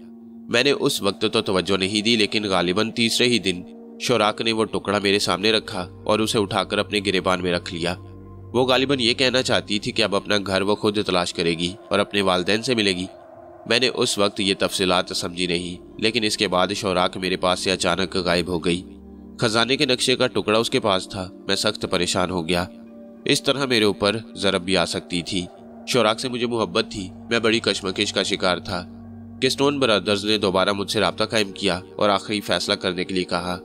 A: میں نے اس وقت تو توجہ نہیں دی، لیکن غالباً تیسرے ہی دن شوراک نے وہ ٹکڑا میرے سامنے رکھا اور اسے اٹھا کر اپنے گریبان میں رکھ لیا۔ وہ غالباً یہ کہنا چاہتی تھی کہ اب اپنا گھر وہ خود تلاش کرے گی اور اپنے والدین سے ملے گی۔ میں نے اس وقت یہ تفصیلات سمجھی نہیں، لیکن اس کے بعد شوراک میرے پاس سے اچانک غائب ہو گئی۔ خزانے کے نقشے کا ٹکڑا اس کے پاس تھا۔ میں سخت پریشان ہو گیا۔ اس طرح میرے اوپر ضرب بھی آ سکتی تھی۔ شوراک سے مجھے محبت تھی۔ میں بڑی کشمکش کا شکار تھا کہ سٹون برادرز نے دوبارہ مجھ سے رابطہ قائم کیا اور آخری فیصلہ کرنے کے لیے کہا۔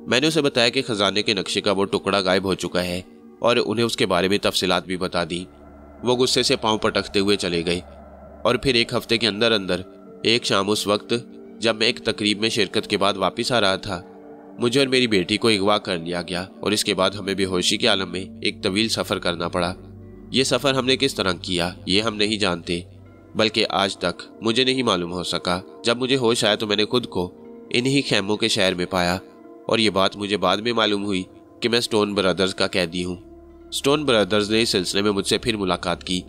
A: میں نے اسے بتایا کہ خزانے کے نقشے کا وہ ٹکڑا غائب ہو چکا ہے اور انہیں اس کے بارے میں تفصیلات بھی بتا دی۔ وہ غصے سے پاؤں پٹکتے ہوئے چلے گئے، اور پھر ایک ہفتے کے اندر ایک شام اس وقت جب میں ایک تقریب میں شرکت کے بعد واپس آ رہا تھا، مجھے اور میری بیٹی کو اغوا کر لیا گیا، اور اس کے بعد ہمیں بے ہوشی کے عالم میں ایک طویل سفر کرنا پڑا۔ یہ سفر ہم نے کس طرح کیا یہ ہم نہیں جانتے، بلکہ آج تک مجھے نہیں معلوم ہو سکا۔ جب مجھے ہوش آیا تو میں نے خود کو انہی خیموں کے شہر میں پایا، اور یہ بات مجھے بعد میں معلوم ہوئی کہ میں سٹون برادرز کا قیدی ہوں۔ سٹون برادرز نے اس سلسلے میں مجھ سے پھر ملاقات کی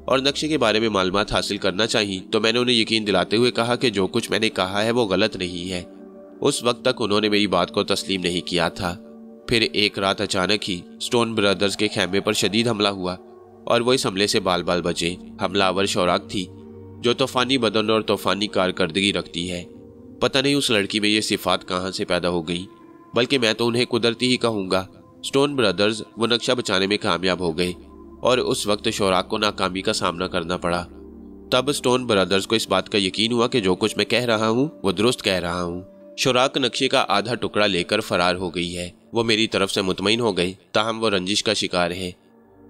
A: اور نقشے کے بارے میں معلومات حاصل کرنا چاہی، تو میں نے انہیں یقین دلاتے ہوئے کہا کہ جو کچھ میں نے کہا ہے وہ غلط نہیں ہے۔ اس وقت تک انہوں نے میری بات کو تسلیم نہیں کیا تھا۔ پھر ایک رات اچانک ہی سٹون برادرز کے خیمے پر شدید حملہ ہوا، اور وہ اس حملے سے بال بال بچے۔ حملہ آور شوراک تھی جو طوفانی بدن اور طوفانی کارکردگی رکھتی ہے۔ پتہ نہیں اس لڑکی میں یہ صفات کہاں سے پیدا ہو گئی، بلکہ میں تو انہیں قدرتی ہی کہوں گا۔ سٹون برادرز وہ نقشہ بچانے میں کامیاب ہو گئے، اور اس وقت شوراک کو ناکامی کا سامنا کرنا پڑا۔ تب سٹون برادرز کو اس بات کا یقین ہوا کہ جو کچھ میں کہہ رہا ہوں وہ درست کہہ رہا ہوں۔ شوراک نقشے کا آدھا ٹکڑا لے کر فرار ہو گئی ہے۔ وہ میری طرف سے مطمئن ہو گئی، تاہم وہ رنجش کا شکار ہے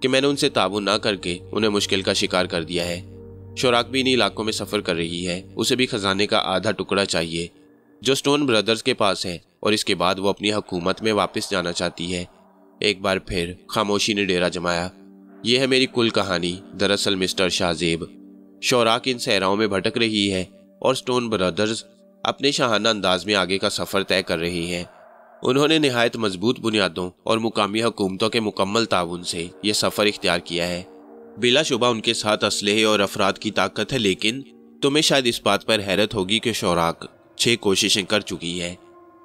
A: کہ میں نے ان سے تعاون نہ کر کے انہیں مشکل کا شکار کر دیا ہے۔ शोराक भी इन इलाकों में सफ़र कर रही है, उसे भी खजाने का आधा टुकड़ा चाहिए जो स्टोन ब्रदर्स के पास है, और इसके बाद वो अपनी हुकूमत में वापस जाना चाहती है। एक बार फिर खामोशी ने डेरा जमाया। यह है मेरी कुल कहानी। दरअसल मिस्टर शाहजेब, शोराक इन सहराओं में भटक रही है और स्टोन ब्रदर्स अपने शाहाना अंदाज में आगे का सफ़र तय कर रही हैं। उन्होंने निहायत मजबूत बुनियादों और मुकामी हुकूमतों के मुकम्मल ताउन से ये सफ़र इख्तियार किया है। बिलाशुबा उनके साथ असलहे और अफराद की ताकत है, लेकिन तुम्हें शायद इस बात पर हैरत होगी कि शोराक 6 कोशिशें कर चुकी है,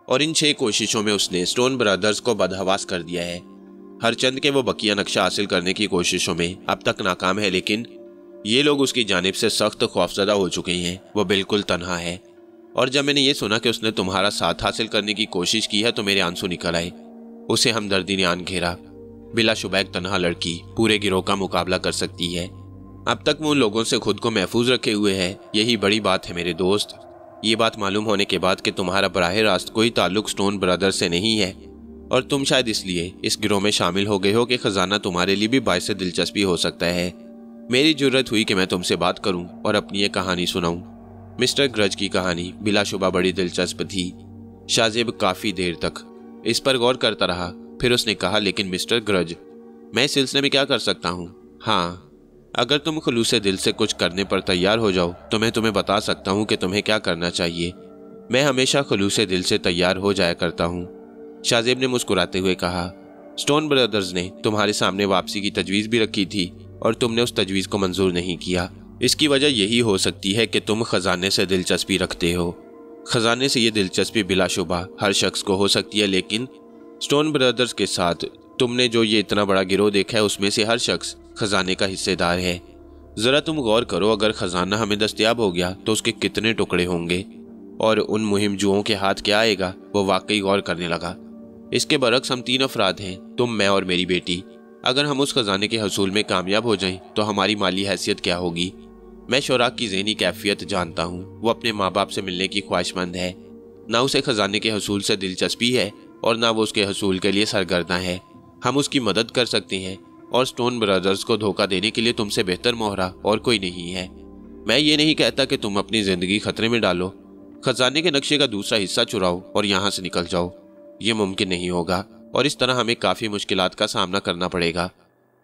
A: और इन 6 कोशिशों में उसने स्टोन ब्रदर्स को बदहवास कर दिया है। हर चंद के वो बकिया नक्शा हासिल करने की कोशिशों में अब तक नाकाम है, लेकिन ये लोग उसकी जानिब से सख्त खौफजदा हो चुके हैं। वो बिल्कुल तन्हा है, और जब मैंने ये सुना कि उसने तुम्हारा साथ हासिल करने की कोशिश की है तो मेरे आंसू निकल आए। उसे हमदर्दी ने आन घेरा। बिलाशुबा एक तन्हा लड़की पूरे गिरोह का मुकाबला कर सकती है। अब तक वो उन लोगों से खुद को महफूज रखे हुए है। यही बड़ी बात है मेरे दोस्त। ये बात मालूम होने के बाद कि तुम्हारा बराह रास्त कोई ताल्लुक स्टोन ब्रदर्स से नहीं है, और तुम शायद इसलिए इस गिरोह में शामिल हो गए हो कि खजाना तुम्हारे लिए भी बाइस दिलचस्पी हो सकता है, मेरी जरूरत हुई कि मैं तुमसे बात करूं और अपनी ये कहानी सुनाऊं। मिस्टर ग्रज की कहानी बिलाशुबा बड़ी दिलचस्प थी। शाहजेब काफ़ी देर तक इस पर गौर करता रहा। फिर उसने कहा, लेकिन मिस्टर ग्रज, मैं इस सिलसिले में क्या कर सकता हूँ? हाँ, अगर तुम खुलूसे दिल से कुछ करने पर तैयार हो जाओ तो मैं तुम्हें बता सकता हूँ कि तुम्हें क्या करना चाहिए। मैं हमेशा खुलूसे दिल से तैयार हो जाया करता हूँ। शाहजेब ने मुस्कुराते हुए कहा, स्टोन ब्रदर्स ने तुम्हारे सामने वापसी की तजवीज़ भी रखी थी और तुमने उस तजवीज़ को मंजूर नहीं किया। इसकी वजह यही हो सकती है कि तुम खजाने से दिलचस्पी रखते हो। खजाने से ये दिलचस्पी बिलाशुबा हर शख्स को हो सकती है, लेकिन स्टोन ब्रदर्स के साथ तुमने जो ये इतना बड़ा गिरोह देखा है उसमें से हर शख्स खजाने का हिस्सेदार है। ज़रा तुम गौर करो, अगर खजाना हमें दस्तयाब हो गया तो उसके कितने टुकड़े होंगे और उन मुहिमजुओं के हाथ क्या आएगा। वो वाकई गौर करने लगा। इसके बरक्स हम 3 अफराद हैं, तुम, मैं और मेरी बेटी। अगर हम उस खजाने के हसूल में कामयाब हो जाएं तो हमारी माली हैसियत क्या होगी। मैं शोराक की ज़हनी कैफियत जानता हूँ। वो अपने माँ बाप से मिलने की ख्वाहिशमंद है। ना उसे खजाने के हसूल से दिलचस्पी है और ना वो उसके हसूल के लिए सरगर्दा है। हम उसकी मदद कर सकते हैं, और स्टोन ब्रदर्स को धोखा देने के लिए तुमसे बेहतर मोहरा और कोई नहीं है। मैं ये नहीं कहता कि तुम अपनी ज़िंदगी खतरे में डालो, खजाने के नक्शे का दूसरा हिस्सा चुराओ और यहाँ से निकल जाओ। ये मुमकिन नहीं होगा, और इस तरह हमें काफ़ी मुश्किलात का सामना करना पड़ेगा।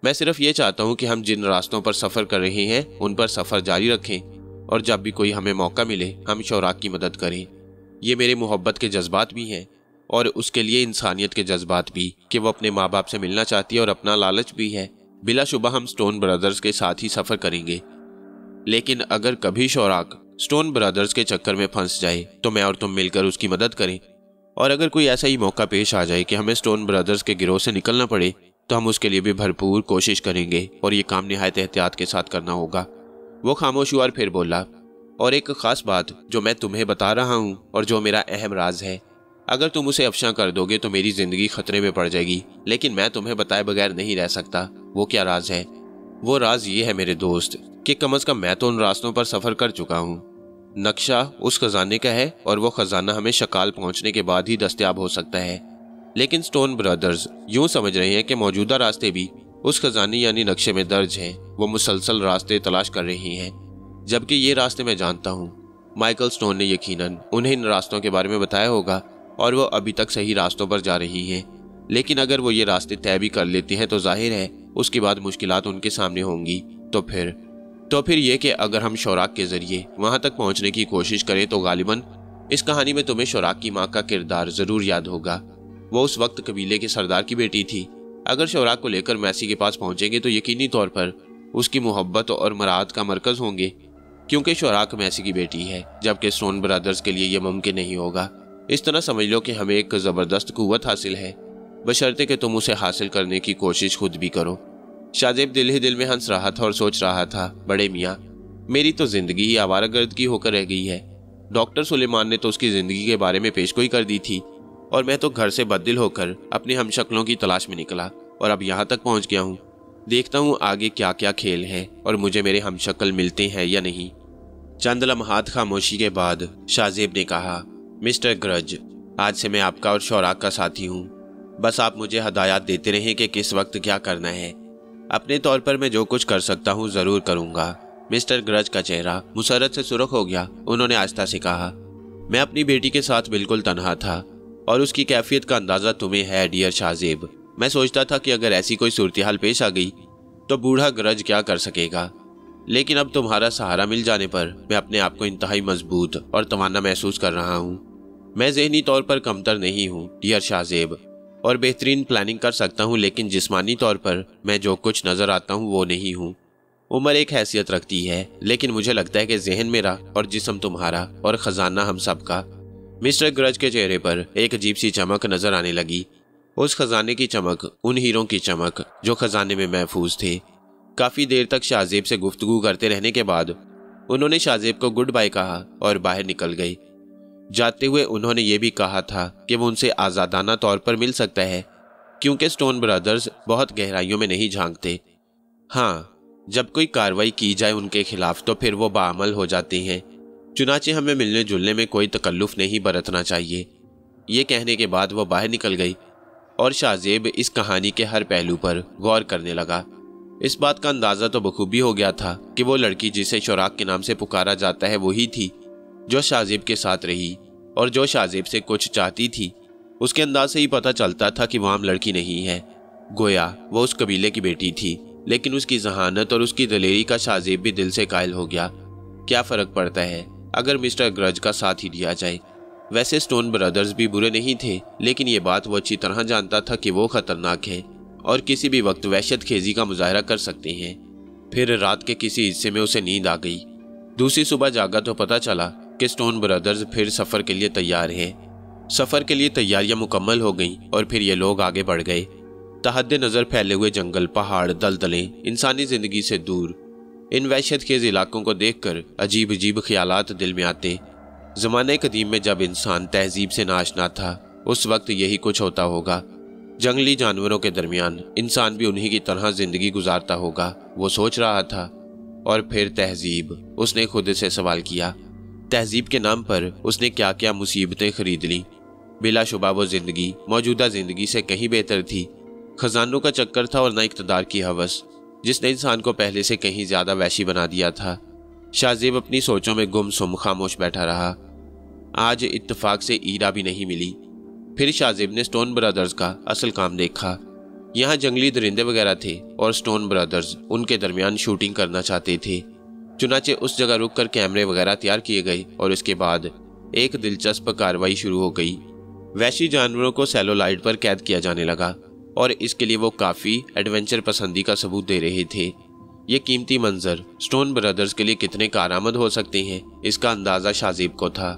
A: मैं सिर्फ ये चाहता हूँ कि हम जिन रास्तों पर सफ़र कर रहे हैं उन पर सफ़र जारी रखें, और जब भी कोई हमें मौका मिले हम शोराक की मदद करें। ये मेरे मोहब्बत के जज्बात भी हैं, और उसके लिए इंसानियत के जज्बात भी कि वो अपने माँ बाप से मिलना चाहती है, और अपना लालच भी है। बिलाशुबा हम स्टोन ब्रदर्स के साथ ही सफ़र करेंगे, लेकिन अगर कभी शोराक स्टोन ब्रदर्स के चक्कर में फंस जाए तो मैं और तुम मिलकर उसकी मदद करें, और अगर कोई ऐसा ही मौका पेश आ जाए कि हमें स्टोन ब्रदर्स के गिरोह से निकलना पड़े तो हम उसके लिए भी भरपूर कोशिश करेंगे, और ये काम निहायत एहतियात के साथ करना होगा। वो खामोश हुआ और फिर बोला, और एक ख़ास बात जो मैं तुम्हें बता रहा हूँ और जो मेरा अहम राज है, अगर तुम उसे अफशा कर दोगे तो मेरी ज़िंदगी खतरे में पड़ जाएगी, लेकिन मैं तुम्हें बताए बगैर नहीं रह सकता। वो क्या राज है? वो राज ये है मेरे दोस्त कि कम अज़ कम मैं तो उन रास्तों पर सफ़र कर चुका हूँ। नक्शा उस खजाने का है, और वो खजाना हमें शकाल पहुँचने के बाद ही दस्तयाब हो सकता है, लेकिन स्टोन ब्रदर्स यूँ समझ रहे हैं कि मौजूदा रास्ते भी उस खजाने यानी नक्शे में दर्ज हैं। वो मुसलसल रास्ते तलाश कर रही हैं, जबकि ये रास्ते मैं जानता हूँ। माइकल स्टोन ने यकीनन उन्हें इन रास्तों के बारे में बताया होगा, और वो अभी तक सही रास्तों पर जा रही हैं। लेकिन अगर वो ये रास्ते तय भी कर लेते हैं तो जाहिर है उसके बाद मुश्किलात उनके सामने होंगी। तो फिर ये कि अगर हम शोराक के ज़रिए वहाँ तक पहुँचने की कोशिश करें तो गालिबन इस कहानी में तुम्हें शोराक की माँ का किरदार ज़रूर याद होगा। वो उस वक्त कबीले के सरदार की बेटी थी। अगर शोराक को लेकर मैसी के पास पहुँचेंगे तो यकीनी तौर पर उसकी मोहब्बत और मराद का मरकज़ होंगे, क्योंकि शोराक मैसी की बेटी है, जबकि स्टोन ब्रदर्स के लिए यह मुमकिन नहीं होगा। इस तरह समझ लो कि हमें एक ज़बरदस्त कुव्वत हासिल है, बशर्ते कि तुम उसे हासिल करने की कोशिश खुद भी करो। शाहजेब दिल ही दिल में हंस रहा था और सोच रहा था, बड़े मियाँ, मेरी तो ज़िंदगी ही आवारागर्द की होकर रह गई है। डॉक्टर सुलेमान ने तो उसकी ज़िंदगी के बारे में पेशगोई कर दी थी, और मैं तो घर से बददिल होकर अपने हमशक्लों की तलाश में निकला, और अब यहाँ तक पहुँच गया हूँ। देखता हूँ आगे क्या क्या खेल है और मुझे मेरे हमशक्ल मिलते हैं या नहीं। चंद लम्हात खामोशी के बाद शाहजेब ने कहा, मिस्टर ग्रज, आज से मैं आपका और शोराक का साथी हूँ। बस आप मुझे हदायत देते रहें कि किस वक्त क्या करना है। अपने तौर पर मैं जो कुछ कर सकता हूँ ज़रूर करूँगा। मिस्टर ग्रज का चेहरा मुसरत से सुर्ख हो गया। उन्होंने आहिस्ता से कहा, मैं अपनी बेटी के साथ बिल्कुल तन्हा था और उसकी कैफियत का अंदाजा तुम्हें है डियर शाहजेब। मैं सोचता था कि अगर ऐसी कोई सूरत-ए-हाल पेश आ गई तो बूढ़ा ग्रज क्या कर सकेगा, लेकिन अब तुम्हारा सहारा मिल जाने पर मैं अपने आप को इंतहाई मजबूत और तवाना महसूस कर रहा हूँ। मैं ज़हनी तौर पर कमतर नहीं हूँ डियर शाहजेब, और बेहतरीन प्लानिंग कर सकता हूँ, लेकिन जिस्मानी तौर पर मैं जो कुछ नज़र आता हूँ वो नहीं हूँ। उम्र एक हैसियत रखती है, लेकिन मुझे लगता है कि जहन मेरा और जिस्म तुम्हारा और ख़जाना हम सब का। मिस्टर ग्रज के चेहरे पर एक अजीब सी चमक नज़र आने लगी। उस खजाने की चमक, उन हीरों की चमक जो खजाने में महफूज थे। काफ़ी देर तक शाहजेब से गुफ्तगू करते रहने के बाद उन्होंने शाहजेब को गुड बाय कहा और बाहर निकल गए। जाते हुए उन्होंने ये भी कहा था कि वो उनसे आज़ादाना तौर पर मिल सकता है, क्योंकि स्टोन ब्रदर्स बहुत गहराइयों में नहीं झांकते। हाँ, जब कोई कार्रवाई की जाए उनके खिलाफ तो फिर वो बाअमल हो जाते हैं। चुनाचे हमें मिलने जुलने में कोई तकल्लुफ़ नहीं बरतना चाहिए। ये कहने के बाद वो बाहर निकल गई और शाहजेब इस कहानी के हर पहलू पर गौर करने लगा। इस बात का अंदाज़ा तो बखूबी हो गया था कि वो लड़की जिसे शुराक के नाम से पुकारा जाता है वही थी जो शाहजेब के साथ रही और जो शाहजेब से कुछ चाहती थी। उसके अंदाज से ही पता चलता था कि वो आम लड़की नहीं है, गोया वो उस कबीले की बेटी थी। लेकिन उसकी जहानत और उसकी दलेरी का शाहजेब भी दिल से कायल हो गया। क्या फ़र्क पड़ता है अगर मिस्टर ग्रज का साथ ही दिया जाए। वैसे स्टोन ब्रदर्स भी बुरे नहीं थे, लेकिन ये बात वो अच्छी तरह जानता था कि वो ख़तरनाक है और किसी भी वक्त वहशत खेजी का मुजाहरा कर सकते हैं। फिर रात के किसी हिस्से में उसे नींद आ गई। दूसरी सुबह जागा तो पता चला कि स्टोन ब्रदर्स फिर सफ़र के लिए तैयार है। सफ़र के लिए तैयारियां मुकम्मल हो गईं और फिर ये लोग आगे बढ़ गए। तहद्दे नज़र फैले हुए जंगल, पहाड़, दलदलें, इंसानी ज़िंदगी से दूर, इन वहशत खेज इलाकों को देखकर अजीब अजीब ख्यालात दिल में आते। ज़माने कदीम में जब इंसान तहजीब से नाशना था, उस वक्त यही कुछ होता होगा। जंगली जानवरों के दरमियान इंसान भी उन्हीं की तरह ज़िंदगी गुजारता होगा, वो सोच रहा था। और फिर तहजीब, उसने खुद से सवाल किया। तहजीब के नाम पर उसने क्या क्या मुसीबतें खरीद लीं। बिलाशुबा वो ज़िंदगी मौजूदा ज़िंदगी से कहीं बेहतर थी। खजानों का चक्कर था और न इक़्तिदार की हवस, जिसने इंसान को पहले से कहीं ज़्यादा वहशी बना दिया था। शाहजेब अपनी सोचों में गुमसुम खामोश बैठा रहा। आज इत्तेफाक से ईरा भी नहीं मिली। फिर शाहजेब ने स्टोन ब्रदर्स का असल काम देखा। यहाँ जंगली दरिंदे वगैरह थे और स्टोन ब्रदर्स उनके दरमियान शूटिंग करना चाहते थे। चुनाचे उस जगह रुककर कैमरे वगैरह तैयार किए गए और उसके बाद एक दिलचस्प कार्रवाई शुरू हो गई। वहशी जानवरों को सेलोलाइट पर कैद किया जाने लगा और इसके लिए वो काफ़ी एडवेंचर पसंदी का सबूत दे रहे थे। ये कीमती मंजर स्टोन ब्रदर्स के लिए कितने कारआमद हो सकते हैं, इसका अंदाज़ा शाहजेब को था।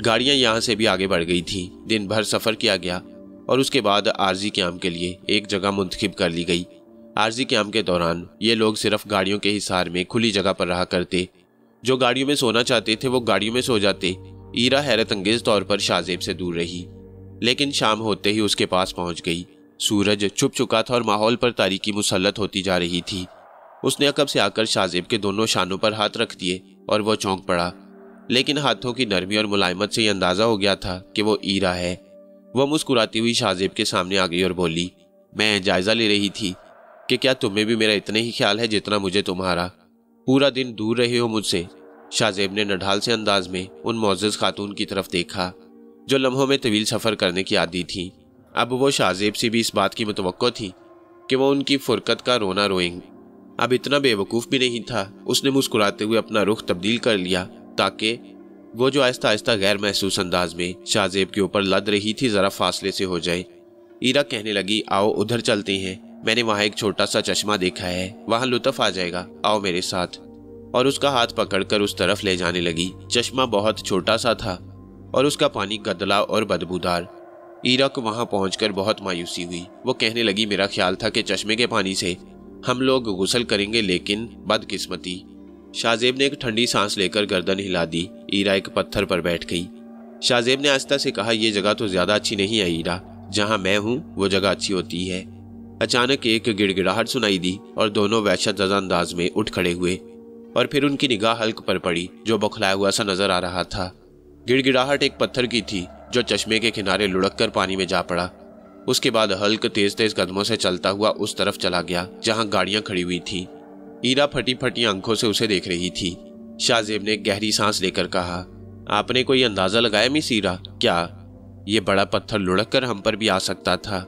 A: गाड़ियाँ यहाँ से भी आगे बढ़ गई थीं। दिन भर सफ़र किया गया और उसके बाद आर्जी क़याम के लिए एक जगह मुंतखब कर ली गई। आर्जी क़याम के दौरान ये लोग सिर्फ गाड़ियों के हिसार में खुली जगह पर रहा करते। जो गाड़ियों में सोना चाहते थे वो गाड़ियों में सो जाते। ईरा हैरत अंगेज तौर पर शाहजेब से दूर रही, लेकिन शाम होते ही उसके पास पहुंच गई। सूरज छुप चुका था और माहौल पर तारीकी मुसल्लत होती जा रही थी। उसने अकब से आकर शाहजेब के दोनों शानों पर हाथ रख दिए और वो चौंक पड़ा, लेकिन हाथों की नरमी और मुलायमत से ये अंदाज़ा हो गया था कि वो ईरा है। वह मुस्कुराती हुई शाहजेब के सामने आ गई और बोली, मैं जायज़ा ले रही थी कि क्या तुम्हें भी मेरा इतना ही ख्याल है जितना मुझे तुम्हारा। पूरा दिन दूर रहे हो मुझसे। शाहजेब ने नढाल से अंदाज में उन मोअज़्ज़ज़ खातून की तरफ देखा जो लम्हों में तवील सफ़र करने की आदी थी। अब वो शाहजेब से भी इस बात की मुतवक्को थी कि वो उनकी फुरकत का रोना रोएंगे। अब इतना बेवकूफ़ भी नहीं था। उसने मुस्कुराते हुए अपना रुख तब्दील कर लिया ताकि वो जो आहिस्ता आहिस्ता गैर महसूस अंदाज में शाहजेब के ऊपर लद रही थी ज़रा फासले से हो जाए। ईरा कहने लगी, आओ उधर चलते हैं, मैंने वहाँ एक छोटा सा चश्मा देखा है, वहाँ लुत्फ़ आ जाएगा, आओ मेरे साथ। और उसका हाथ पकड़कर उस तरफ ले जाने लगी। चश्मा बहुत छोटा सा था और उसका पानी गदला और बदबूदार। ईरा को वहाँ पहुँचकर बहुत मायूसी हुई। वो कहने लगी, मेरा ख्याल था कि चश्मे के पानी से हम लोग गुस्ल करेंगे, लेकिन बदकिस्मती। शाहजेब ने एक ठंडी सांस लेकर गर्दन हिला दी। ईरा एक पत्थर पर बैठ गई। शाहजेब ने आहिस्ता से कहा, यह जगह तो ज़्यादा अच्छी नहीं है ईरा, जहाँ मैं हूँ वो जगह अच्छी होती है। अचानक एक गिड़गिड़ाहट सुनाई दी और दोनों वहशत ज़दा अंदाज में उठ खड़े हुए और फिर उनकी निगाह हल्क पर पड़ी जो बौखलाया हुआ सा नजर आ रहा था। गिड़गिड़ाहट एक पत्थर की थी जो चश्मे के किनारे लुढ़क कर पानी में जा पड़ा। उसके बाद हल्क तेज तेज कदमों से चलता हुआ उस तरफ चला गया जहां गाड़ियां खड़ी हुई थीं। ईरा फटी फटी आंखों से उसे देख रही थी। शाहजेब ने गहरी सांस लेकर कहा, आपने कोई अंदाजा लगाया मिस ईरा? क्या ये बड़ा पत्थर लुढ़क कर हम पर भी आ सकता था?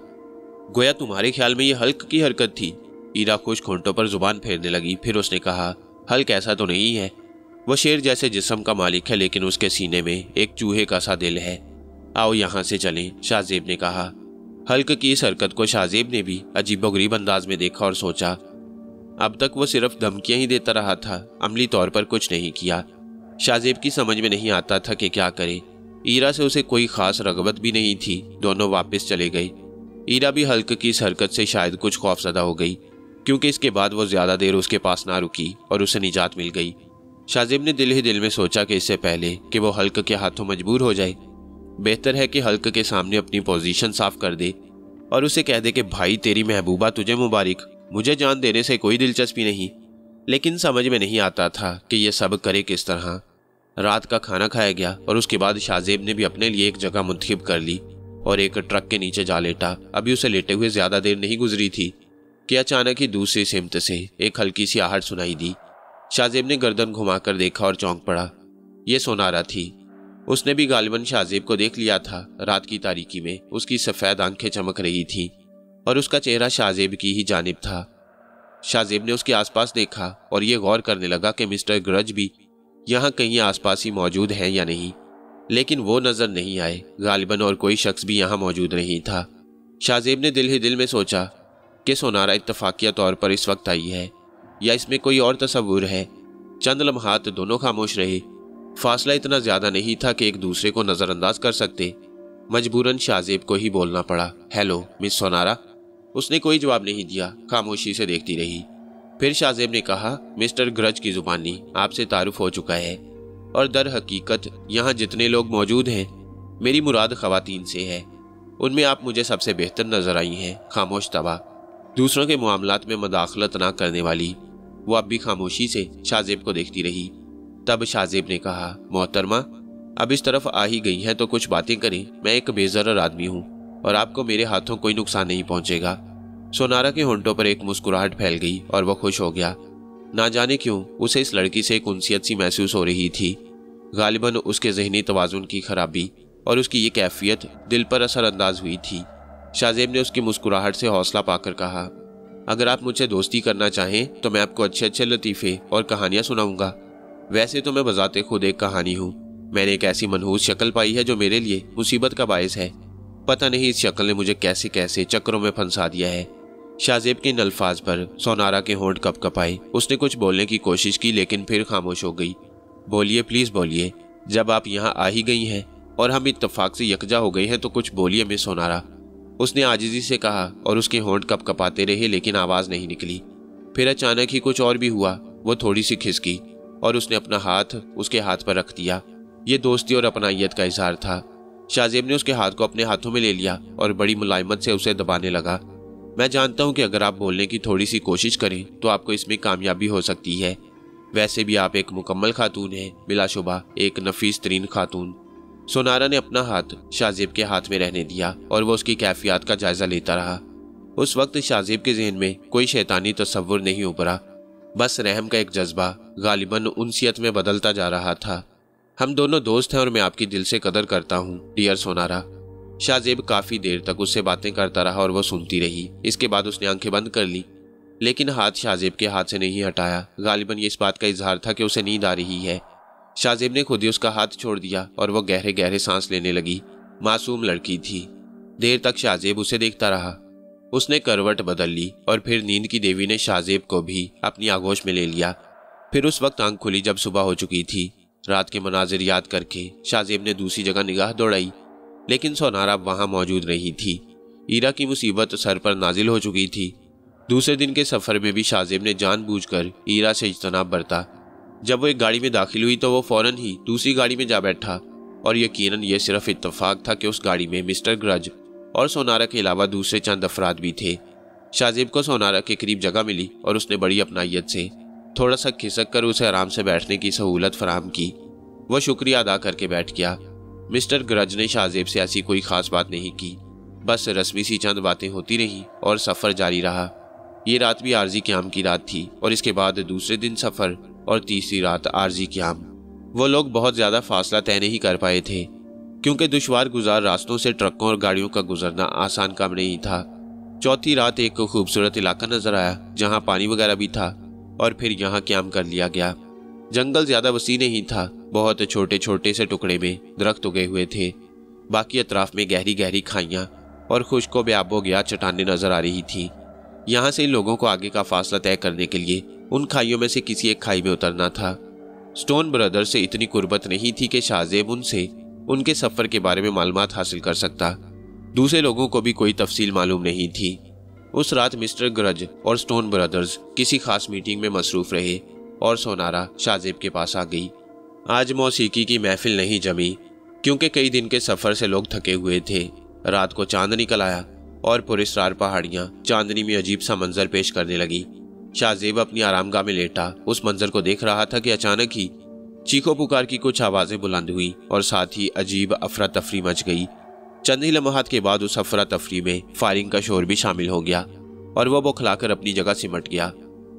A: गोया तुम्हारे ख्याल में ये हल्क की हरकत थी? ईरा खुश घोंटों पर जुबान फेरने लगी। फिर उसने कहा, हल्क ऐसा तो नहीं है। वो शेर जैसे जिस्म का मालिक है, लेकिन उसके सीने में एक चूहे का सा दिल है। आओ यहाँ से चलें, शाहजेब ने कहा। हल्क की इस हरकत को शाहजेब ने भी अजीबोगरीब अंदाज में देखा और सोचा, अब तक वो सिर्फ धमकियां ही देता रहा था, अमली तौर पर कुछ नहीं किया। शाहजेब की समझ में नहीं आता था कि क्या करे। ईरा से उसे कोई खास रगबत भी नहीं थी। दोनों वापस चले गए। ईरा भी हल्क की इस हरकत से शायद कुछ खौफजदा हो गई, क्योंकि इसके बाद वो ज्यादा देर उसके पास ना रुकी और उसे निजात मिल गई। शाहजेब ने दिल ही दिल में सोचा कि इससे पहले कि वो हल्क के हाथों मजबूर हो जाए, बेहतर है कि हल्क के सामने अपनी पोजीशन साफ कर दे और उसे कह दे कि भाई तेरी महबूबा तुझे मुबारक, मुझे जान देने से कोई दिलचस्पी नहीं। लेकिन समझ में नहीं आता था कि ये सब करे किस तरह। रात का खाना खाया गया और उसके बाद शाहजेब ने भी अपने लिए एक जगह मुंतखब कर ली और एक ट्रक के नीचे जा लेटा। अभी उसे लेटे हुए ज्यादा देर नहीं गुजरी थी कि अचानक ही दूसरी सिमत से एक हल्की सी आहट सुनाई दी। शाहजेब ने गर्दन घुमाकर देखा और चौंक पड़ा। ये सोनारा थी। उसने भी गालिबन शाहजेब को देख लिया था। रात की तारीकी में उसकी सफ़ेद आंखें चमक रही थीं और उसका चेहरा शाहजेब की ही जानिब था। शाहजेब ने उसके आसपास देखा और ये गौर करने लगा कि मिस्टर ग्रज भी यहाँ कहीं आसपास ही मौजूद हैं या नहीं, लेकिन वो नज़र नहीं आए। गालिबन और कोई शख्स भी यहाँ मौजूद नहीं था। शाहजेब ने दिल ही दिल में सोचा कि सोनारा इत्तफाकिया तौर पर इस वक्त आई है या इसमें कोई और तस्वुर है। चंद लम्हात दोनों खामोश रहे। फासला इतना ज्यादा नहीं था कि एक दूसरे को नजरअंदाज कर सकते। मजबूरन शाहजेब को ही बोलना पड़ा, हेलो मिस सोनारा। उसने कोई जवाब नहीं दिया, खामोशी से देखती रही। फिर शाहजेब ने कहा, मिस्टर ग्रज की जुबानी आपसे तारुफ हो चुका है और दर हकीकत यहाँ जितने लोग मौजूद हैं, मेरी मुराद खवातीन से है। उनमें आप मुझे सबसे बेहतर नजर आई हैं। खामोश तबा, दूसरों के मामलात में मदाखलत ना करने वाली। वो अब भी खामोशी से शाहजेब को देखती रही। तब शाहजेब ने कहा, मोहतरमा अब इस तरफ आ ही गई हैं तो कुछ बातें करें। मैं एक बेज़रर आदमी हूँ और आपको मेरे हाथों कोई नुकसान नहीं पहुंचेगा। सोनारा के होंठों पर एक मुस्कुराहट फैल गई और वह खुश हो गया। ना जाने क्यों उसे इस लड़की से एक उनसियत सी महसूस हो रही थी। गालिबन उसके जहनी तवाजुन की खराबी और उसकी ये कैफियत दिल पर असरअंदाज हुई थी। शाहजेब ने उसकी मुस्कुराहट से हौसला पाकर कहा, अगर आप मुझसे दोस्ती करना चाहें तो मैं आपको अच्छे अच्छे लतीफ़े और कहानियाँ सुनाऊंगा। वैसे तो मैं बजाते खुद एक कहानी हूँ। मैंने एक ऐसी मनहूस शक्ल पाई है जो मेरे लिए मुसीबत का बायस है। पता नहीं इस शक्ल ने मुझे कैसे कैसे चक्रों में फंसा दिया है। शाहजेब के इन अल्फाज पर सोनारा के होंठ कपकपाए। उसने कुछ बोलने की कोशिश की लेकिन फिर खामोश हो गई। बोलिए, प्लीज बोलिए। जब आप यहाँ आ ही गई हैं और हम इत्तफाक से यकजा हो गए हैं तो कुछ बोलिए मिस सोनारा, उसने आजिज़ी से कहा और उसके होंठ कपकपाते रहे लेकिन आवाज़ नहीं निकली। फिर अचानक ही कुछ और भी हुआ। वो थोड़ी सी खिसकी और उसने अपना हाथ उसके हाथ पर रख दिया। ये दोस्ती और अपनाइयत का इजहार था। शाहजेब ने उसके हाथ को अपने हाथों में ले लिया और बड़ी मुलायमत से उसे दबाने लगा। मैं जानता हूँ कि अगर आप बोलने की थोड़ी सी कोशिश करें तो आपको इसमें कामयाबी हो सकती है। वैसे भी आप एक मुकम्मल खातून हैं, बिलाशुबा एक नफीस तरीन खातून। सोनारा ने अपना हाथ शाहजेब के हाथ में रहने दिया और वो उसकी कैफियत का जायजा लेता रहा। उस वक्त शाहजेब के जहन में कोई शैतानी तस्वुर नहीं उभरा, बस रहम का एक जज्बा गालिबन उनसियत में बदलता जा रहा था। हम दोनों दोस्त हैं और मैं आपकी दिल से कदर करता हूँ डियर सोनारा। शाहजेब काफी देर तक उससे बातें करता रहा और वो सुनती रही। इसके बाद उसने आंखें बंद कर ली लेकिन हाथ शाहजेब के हाथ से नहीं हटाया। गालिबन ये इस बात का इजहार था कि उसे नींद आ रही है। शाहजेब ने खुद ही उसका हाथ छोड़ दिया और वो गहरे गहरे सांस लेने लगी। मासूम लड़की थी। देर तक शाहजेब उसे देखता रहा। उसने करवट बदल ली और फिर नींद की देवी ने शाहजेब को भी अपनी आगोश में ले लिया। फिर उस वक्त आंख खुली जब सुबह हो चुकी थी। रात के मनाजिर याद करके शाहजेब ने दूसरी जगह निगाह दौड़ाई लेकिन सोनारा वहां मौजूद नहीं थी। ईरा की मुसीबत सर पर नाजिल हो चुकी थी। दूसरे दिन के सफर में भी शाहजेब ने जानबूझकर ईरा से इज्तनाब बरता। जब वो एक गाड़ी में दाखिल हुई तो वो फौरन ही दूसरी गाड़ी में जा बैठा और यकीनन ये सिर्फ इत्तफाक था कि उस गाड़ी में मिस्टर ग्रज और सोनारा के अलावा दूसरे चंद अफराद भी थे। शाहजेब को सोनारा के करीब जगह मिली और उसने बड़ी अपनाइयत से थोड़ा सा खिसक कर उसे आराम से बैठने की सहूलत फराहम की। वो शुक्रिया अदा करके बैठ गया। मिस्टर ग्रज ने शाहजेब से ऐसी कोई खास बात नहीं की, बस रस्मी सी चंद बातें होती रहीं और सफ़र जारी रहा। یہ رات بھی عارضی قیام کی رات تھی اور اس کے بعد دوسرے دن سفر اور تیسری رات عارضی قیام۔ وہ لوگ بہت زیادہ فاصلہ طے نہیں کر پائے تھے کیونکہ دشوار گزار راستوں سے ٹرکوں اور گاڑیوں کا گزرنا آسان کام نہیں تھا۔ چوتھی رات ایک خوبصورت علاقہ نظر آیا جہاں پانی وغیرہ بھی تھا اور پھر یہاں قیام کر لیا گیا۔ جنگل زیادہ وسیع نہیں تھا، بہت چھوٹے چھوٹے سے ٹکڑے میں درخت اگے ہوئے تھے، باقی اطراف میں گہری گہری کھائیاں اور خشک و بیاب ہو گیا چٹانیں نظر آ رہی تھیں۔ یہاں سے ان لوگوں کو آگے کا فاصلہ طے کرنے کے لیے ان کھائیوں میں سے کسی ایک کھائی میں اترنا تھا۔ سٹون برادر سے اتنی قربت نہیں تھی کہ شاہ زیب ان سے ان کے سفر کے بارے میں معلومات حاصل کر سکتا۔ دوسرے لوگوں کو بھی کوئی تفصیل معلوم نہیں تھی۔ اس رات مسٹر گرج اور سٹون برادرز کسی خاص میٹنگ میں مصروف رہے اور سونارا شاہ زیب کے پاس آ گئی۔ آج موسیقی کی محفل نہیں جمی کیونکہ کئی دن کے سفر سے لوگ تھکے ہوئے تھے۔ رات کو چاند نکل آیا اور پراسرار پہاڑیاں چاندنی میں عجیب سا منظر پیش کرنے لگی۔ شاہ زیب اپنی آرام گاہ میں لیٹا اس منظر کو دیکھ رہا تھا کہ اچانک ہی چیخو پکار کی کچھ آوازیں بلند ہوئی اور ساتھ ہی عجیب افراتفری مچ گئی۔ چند ہی لمحات کے بعد اس افراتفری میں فائرنگ کا شور بھی شامل ہو گیا اور وہ بوکھلا کر اپنی جگہ سمٹ گیا۔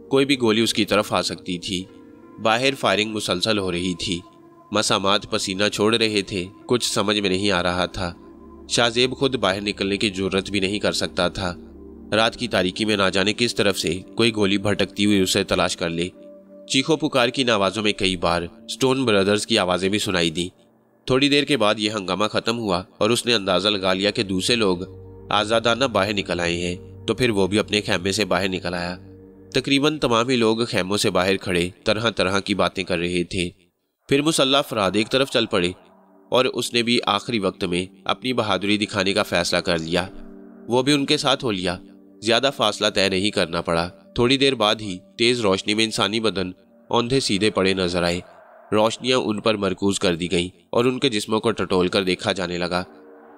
A: کوئی بھی گولی اس کی طرف آ سکتی تھی۔ باہر فائرنگ مسلسل ہو رہی تھی، مسامات پسینہ چھوڑ رہے تھے، کچھ سمجھ میں نہیں آ رہا تھا۔ شاہ زیب خود باہر نکلنے کی جرت بھی نہیں کر سکتا تھا۔ رات کی تاریکی میں نہ جانے کس طرف سے کوئی گولی بھٹکتی ہوئی اسے تلاش کر لے۔ چیخو پکار کی ان آوازوں میں کئی بار سٹون برادرز کی آوازیں بھی سنائی دی۔ تھوڑی دیر کے بعد یہ ہنگامہ ختم ہوا اور اس نے اندازہ لگا لیا کہ دوسرے لوگ آزادانہ باہر نکل آئے ہیں، تو پھر وہ بھی اپنے خیمے سے باہر نکل آیا۔ تقریباً تمام ہی لوگ خیموں سے باہر کھڑے طرح طرح کی باتیں کر رہے تھے۔ پھر مسلح افراد ایک طرف چل پڑے اور اس نے بھی آخری وقت میں اپنی بہادری دکھانے کا فیصلہ کر لیا۔ وہ بھی ان کے ساتھ ہو لیا۔ زیادہ فاصلہ طے نہیں کرنا پڑا۔ تھوڑی دیر بعد ہی تیز روشنی میں انسانی بدن اوندھے سیدھے پڑے نظر آئے۔ روشنیاں ان پر مرکوز کر دی گئیں اور ان کے جسموں کو ٹٹول کر دیکھا جانے لگا۔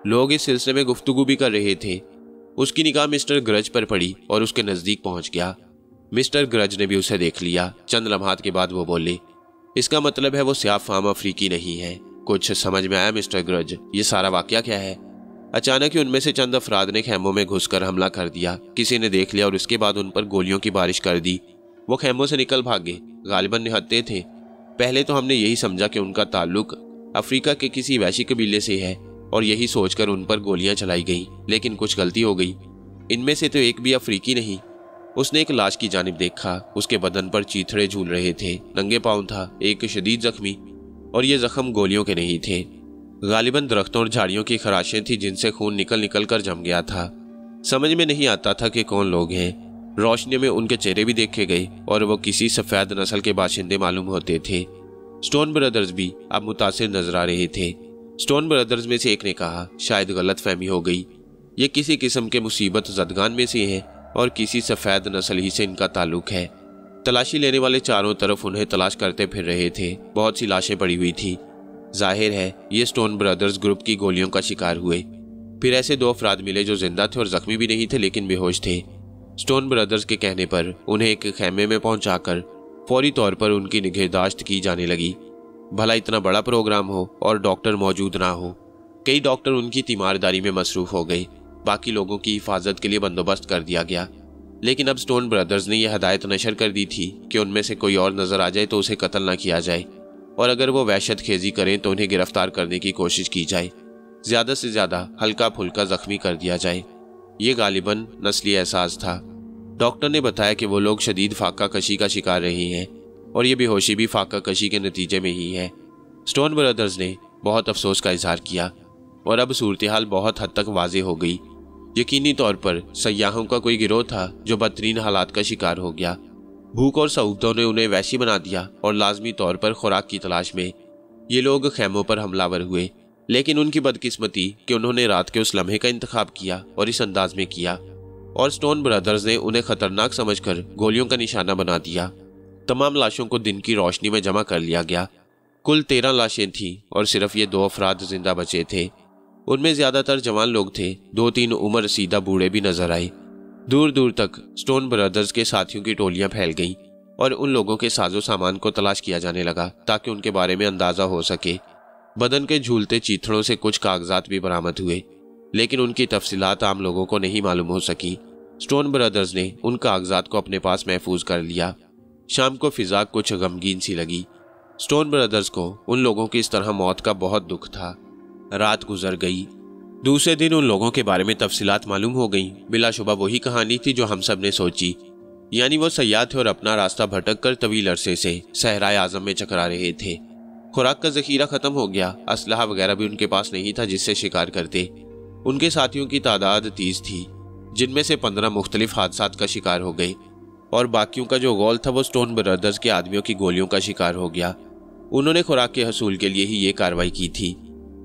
A: لوگ اس سلسلے میں گفتگو بھی کر رہے تھے۔ اس کی نگاہ مسٹر گرج پر پڑی اور اس کے نزدیک پہنچ گیا۔ مسٹر گرج نے بھی اسے دیکھ لیا۔ چند لمحات کے بعد وہ بولے، اس کا مطلب ہے وہ سیاہ فام افریقی نہیں ہے۔ کچھ سمجھ میں آیا مسٹر گرج؟ یہ سارا واقعہ کیا ہے؟ اچانک ہی ان میں سے چند افراد نے خیموں میں گھس کر حملہ کر دیا۔ کسی نے دیکھ لیا اور اس کے بعد ان پر گولیوں کی بارش کر دی۔ وہ خیموں سے نکل بھاگے، غالباً نہتے تھے۔ پہلے تو ہم نے یہی سمجھا کہ ان کا تعلق افریقہ کے کسی وحشی قبیلے سے ہے اور یہی سوچ کر ان پر گولیاں چلائی گئیں، لیکن کچھ غلطی ہو گئی۔ ان میں سے تو ایک بھی افریقی نہیں۔ اس نے ایک لاش کی جانب دیکھا۔ اس کے بدن پر چیتھڑے جھول رہے تھے، ننگے پاؤں تھا، ایک شدید زخمی، اور یہ زخم گولیوں کے نہیں تھے، غالباً درختوں اور جھاڑیوں کی خراشیں تھیں جن سے خون نکل نکل کر جم گیا تھا۔ سمجھ میں نہیں آتا تھا کہ کون لوگ ہیں۔ روشنی میں ان کے چہرے بھی دیکھے گئے اور وہ کسی سفید نسل کے باشندے معلوم ہوتے تھے۔ سٹون برادرز بھی اب متاثر نظر آ رہے تھے۔ سٹون برادرز میں سے ایک نے کہا، شاید غلط فہمی ہو گئی، یہ کسی قسم کے مصیبت زدگان میں سے ہیں اور کسی سفید نسل ہی سے ان کا تعلق ہے۔ تلاشی لینے والے چاروں طرف انہیں تلاش کرتے پھر رہے تھے۔ بہت سی لاشیں پڑی ہوئی تھی۔ ظاہر ہے یہ سٹون برادرز گروپ کی گولیوں کا شکار ہوئے۔ پھر ایسے دو افراد ملے جو زندہ تھے اور زخمی بھی نہیں تھے لیکن بے ہوش تھے۔ سٹون برادرز کے کہنے پر انہیں ایک خیمے میں پہنچا کر فوری طور پر ان کی نگہداشت کی جانے لگی۔ بھلا اتنا بڑا پروگرام ہو اور ڈاکٹر موجود نہ ہو۔ کئی ڈاکٹر ان کی تیمارداری میں مصروف ہو گئے۔ باقی لوگوں کی حفاظت کے لیے بندوبست کر دیا گیا، لیکن اب سٹون برادرز نے یہ ہدایت نشر کر دی تھی کہ ان میں سے کوئی اور نظر آ جائے تو اسے قتل نہ کیا جائے، اور اگر وہ وحشت خیزی کریں تو انہیں گرفتار کرنے کی کوشش کی جائے، زیادہ سے زیادہ ہلکا پھلکا زخمی کر دیا جائے۔ یہ غالباً نسلی احساس تھا۔ ڈاکٹر نے بتایا کہ وہ لوگ شدید فاقہ کشی کا شکار رہے ہیں اور یہ بے ہوشی بھی فاقہ کشی کے نتیجے میں ہی ہے۔ سٹون برادرز نے بہت افسوس کا اظہار کیا اور اب صورتحال بہت حد تک واضح ہو گئی۔ یقینی طور پر سیاحوں کا کوئی گروہ تھا جو بدترین حالات کا شکار ہو گیا۔ بھوک اور صعوبتوں نے انہیں وحشی بنا دیا اور لازمی طور پر خوراک کی تلاش میں یہ لوگ خیموں پر حملہ ور ہوئے، لیکن ان کی بدقسمتی کہ انہوں نے رات کے اس لمحے کا انتخاب کیا اور اس انداز میں کیا، اور سٹون برادرز نے انہیں خطرناک سمجھ کر گولیوں کا نشانہ بنا دیا۔ تمام لاشوں کو دن کی روشنی میں جمع کر لیا گیا۔ کل 13 لاشیں تھیں اور صرف یہ 2 افراد زندہ بچے تھے۔ ان میں زیادہ تر جوان لوگ تھے، 2-3 عمر رسیدہ بوڑھے بھی نظر آئے۔ دور دور تک سٹون برادرز کے ساتھیوں کی ٹولیاں پھیل گئیں اور ان لوگوں کے ساز و سامان کو تلاش کیا جانے لگا تاکہ ان کے بارے میں اندازہ ہو سکے۔ بدن کے جھولتے چیتھڑوں سے کچھ کاغذات بھی برآمد ہوئے، لیکن ان کی تفصیلات عام لوگوں کو نہیں معلوم ہو سکی۔ स्टोन ब्रदर्स ने उन कागजात को अपने पास महफूज कर लिया। शाम को फिजा कुछ गमगीन सी लगी। स्टोन ब्रदर्स को उन लोगों की इस तरह मौत का बहुत दुख था। रात गुजर गई। दूसरे दिन उन लोगों के बारे में तफसीलात मालूम हो गई। बिलाशुबा वही कहानी थी जो हम सब ने सोची, यानी वो सयाह थे और अपना रास्ता भटक कर तवील अरसे से सहराए आजम में चकरा रहे थे। खुराक का जखीरा खत्म हो गया, असलहा वगैरह भी उनके पास नहीं था जिससे शिकार करते। उनके साथियों की तादाद 30 थी, जिनमें से 15 मुख्तलिफ हादसात का शिकार हो गए और बाकियों का जो गौल था वो स्टोन ब्रदर्स के आदमियों की गोलियों का शिकार हो गया। उन्होंने खुराक के हसूल के लिए ही ये कार्रवाई की थी,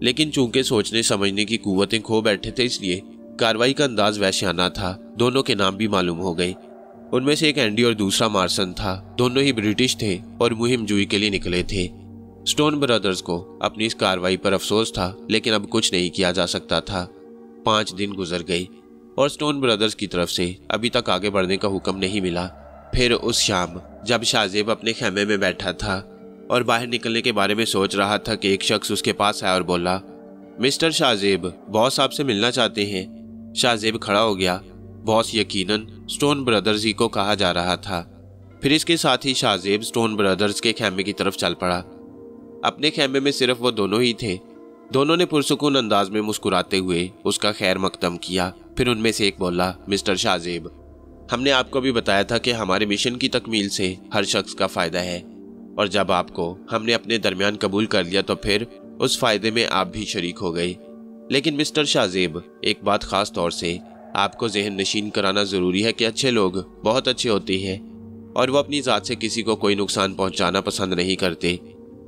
A: लेकिन चूंकि सोचने समझने की कुव्वतें खो बैठे थे इसलिए कार्रवाई का अंदाज वहशियाना था। दोनों के नाम भी मालूम हो गए। उनमें से एक एंडी और दूसरा मार्सन था। दोनों ही ब्रिटिश थे और मुहिम जुई के लिए निकले थे। स्टोन ब्रदर्स को अपनी इस कार्रवाई पर अफसोस था, लेकिन अब कुछ नहीं किया जा सकता था। 5 दिन गुजर गए और स्टोन ब्रदर्स की तरफ से अभी तक आगे बढ़ने का हुक्म नहीं मिला। फिर उस शाम जब शाहजेब अपने खेमे में बैठा था और बाहर निकलने के बारे में सोच रहा था कि एक शख्स उसके पास आया और बोला, मिस्टर शाहजेब, बॉस आपसे मिलना चाहते हैं। शाहजेब खड़ा हो गया। बॉस यकीनन स्टोन ब्रदर्स ही को कहा जा रहा था। फिर इसके साथ ही शाहजेब स्टोन ब्रदर्स के खेमे की तरफ चल पड़ा। अपने खेमे में सिर्फ वो दोनों ही थे। दोनों ने पुरसुकून अंदाज में मुस्कुराते हुए उसका खैर मकदम किया। फिर उनमें से एक बोला, मिस्टर शाहजेब, हमने आपको भी बताया था कि हमारे मिशन की तकमील से हर शख्स का फायदा है, और जब आपको हमने अपने दरमियान कबूल कर लिया तो फिर उस फायदे में आप भी शरीक हो गए। लेकिन मिस्टर शाहजेब, एक बात खास तौर से आपको ज़हन नशीन कराना ज़रूरी है कि अच्छे लोग बहुत अच्छे होते हैं और वो अपनी ज़ात से किसी को कोई नुकसान पहुंचाना पसंद नहीं करते।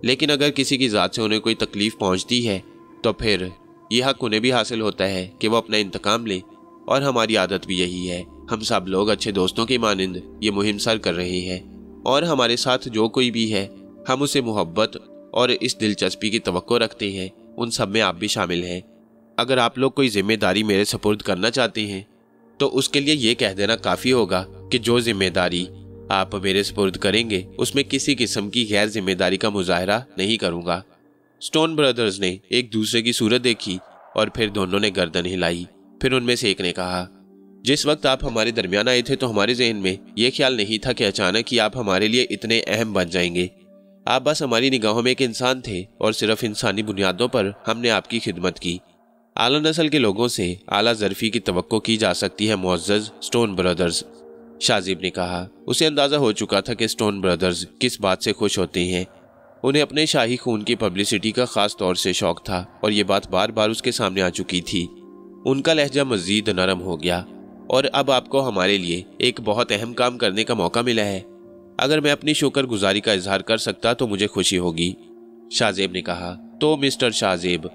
A: लेकिन अगर किसी की ज़ात से उन्हें कोई तकलीफ़ पहुंचती है तो फिर यह हक उन्हें भी हासिल होता है कि वो अपना इंतकाम लें, और हमारी आदत भी यही है। हम सब लोग अच्छे दोस्तों की मानिंद ये मुहिम सर कर रहे हैं, और हमारे साथ जो कोई भी है हम उसे मोहब्बत और इस दिलचस्पी की तवक्को रखते हैं। उन सब में आप भी शामिल हैं। अगर आप लोग कोई जिम्मेदारी मेरे सपुर्द करना चाहते हैं तो उसके लिए ये कह देना काफ़ी होगा कि जो जिम्मेदारी आप मेरे सपुर्द करेंगे उसमें किसी किस्म की गैर जिम्मेदारी का मुजाहरा नहीं करूँगा। स्टोन ब्रदर्स ने एक दूसरे की सूरत देखी और फिर दोनों ने गर्दन हिलाई। फिर उनमें से एक ने कहा, जिस वक्त आप हमारे दरमियान आए थे तो हमारे जहन में यह ख्याल नहीं था कि अचानक ही आप हमारे लिए इतने अहम बन जाएंगे। आप बस हमारी निगाहों में एक इंसान थे और सिर्फ इंसानी बुनियादों पर हमने आपकी खिदमत की। आला नस्ल के लोगों से आला ज़र्फ़ी की तवक्को की जा सकती है मुअज़्ज़ज़ स्टोन ब्रदर्स, शाहजेब ने कहा। उसे अंदाज़ा हो चुका था कि स्टोन ब्रदर्स किस बात से खुश होते हैं। उन्हें अपने शाही खून की पब्लिसिटी का ख़ास तौर से शौक था और ये बात बार बार उसके सामने आ चुकी थी। उनका लहजा मज़ीद नरम हो गया। और अब आपको हमारे लिए एक बहुत अहम काम करने का मौका मिला है। अगर मैं अपनी शुक्रगुजारी का इजहार कर सकता तो मुझे खुशी होगी, शाहजेब ने कहा। तो मिस्टर शाहजेब,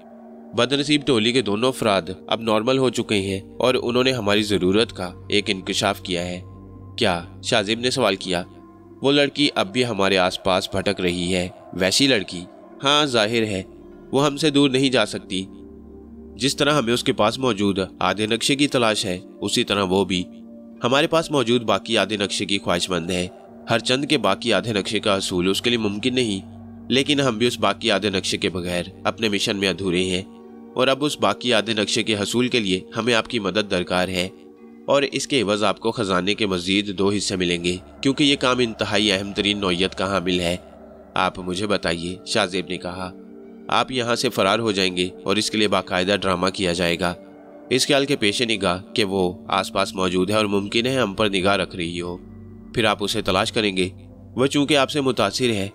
A: बदनसीब टोली के दोनों अफराद अब नॉर्मल हो चुके हैं और उन्होंने हमारी ज़रूरत का एक इंकशाफ किया है। क्या? शाहजेब ने सवाल किया। वो लड़की अब भी हमारे आसपास भटक रही है। वैसी लड़की? हाँ, जाहिर है वो हमसे दूर नहीं जा सकती। जिस तरह हमें उसके पास मौजूद आधे नक्शे की तलाश है, उसी तरह वो भी हमारे पास मौजूद बाकी आधे नक्शे की ख्वाहिशमंद है। हर चंद के बाकी आधे नक्शे का हसूल उसके लिए मुमकिन नहीं, लेकिन हम भी उस बाकी आधे नक्शे के बगैर अपने मिशन में अधूरे हैं, और अब उस बाकी आधे नक्शे के हसूल के लिए हमें आपकी मदद दरकार है। और इसके एवज आपको खजाने के मजीद 2 हिस्से मिलेंगे, क्योंकि ये काम इंतहाई अहम तरीन नौइयत का हामिल है। आप मुझे बताइए, शाहजेब ने कहा। आप यहाँ से फरार हो जाएंगे और इसके लिए बाकायदा ड्रामा किया जाएगा, इस ख्याल के पेश निगाह कि वो आसपास मौजूद है और मुमकिन है हम पर निगाह रख रही हो। फिर आप उसे तलाश करेंगे। वह चूंकि आपसे मुतासिर है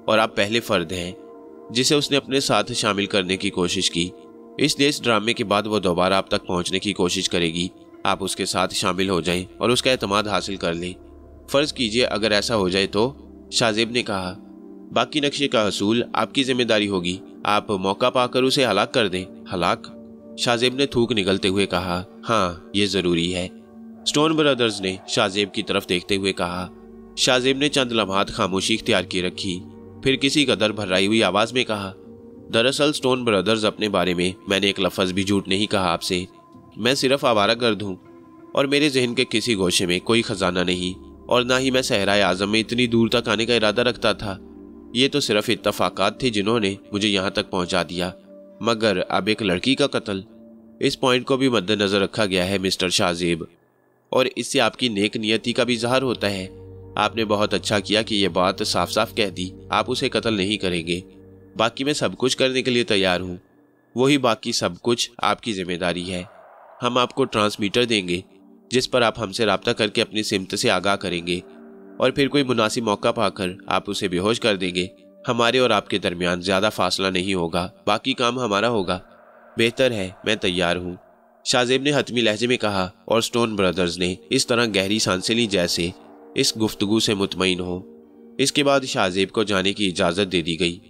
A: और आप पहले फर्द हैं जिसे उसने अपने साथ शामिल करने की कोशिश की, इसलिए इस ड्रामे के बाद वो दोबारा आप तक पहुंचने की कोशिश करेगी। आप उसके साथ शामिल हो जाएं और उसका एतमाद हासिल कर लें। फ़र्ज़ कीजिए अगर ऐसा हो जाए तो, शाहजेब ने कहा, बाकी नक्शे का हसूल आपकी जिम्मेदारी होगी। आप मौका पाकर उसे हलाक कर दें। हलाक? शाहजेब ने थूक निकलते हुए कहा। हाँ, ये ज़रूरी है, स्टोन ब्रदर्स ने शाहजेब की तरफ देखते हुए कहा। शाहजेब ने चंद लम्हात खामोशी इख्तियार की रखी, फिर किसी कदर भर्राई हुई आवाज़ में कहा, दरअसल स्टोन ब्रदर्स, अपने बारे में मैंने एक लफ्ज़ भी झूठ नहीं कहा आपसे। मैं सिर्फ आवारागर्द हूँ और मेरे जहन के किसी गोशे में कोई ख़जाना नहीं, और ना ही मैं सहराए आज़म में इतनी दूर तक आने का इरादा रखता था। ये तो सिर्फ इत्तफाकात थे जिन्होंने मुझे यहाँ तक पहुँचा दिया। मगर अब एक लड़की का कत्ल, इस पॉइंट को भी मद्देनज़र रखा गया है मिस्टर शाहजेब। और इससे आपकी नेक नियति का भी इजहार होता है। आपने बहुत अच्छा किया कि ये बात साफ साफ कह दी। आप उसे कत्ल नहीं करेंगे। बाकी मैं सब कुछ करने के लिए तैयार हूँ। वही बाकी सब कुछ आपकी जिम्मेदारी है। हम आपको ट्रांसमीटर देंगे जिस पर आप हमसे राब्ता करके अपनी सिमत से आगाह करेंगे और फिर कोई मुनासिब मौका पाकर आप उसे बेहोश कर देंगे। हमारे और आपके दरमियान ज्यादा फासला नहीं होगा। बाकी काम हमारा होगा। बेहतर है, मैं तैयार हूँ, शाहजेब ने हतमी लहजे में कहा और स्टोन ब्रदर्स ने इस तरह गहरी सांसें ली जैसे इस गुफ्तगू से मुतमईन हो। इसके बाद शाहजेब को जाने की इजाज़त दे दी गई।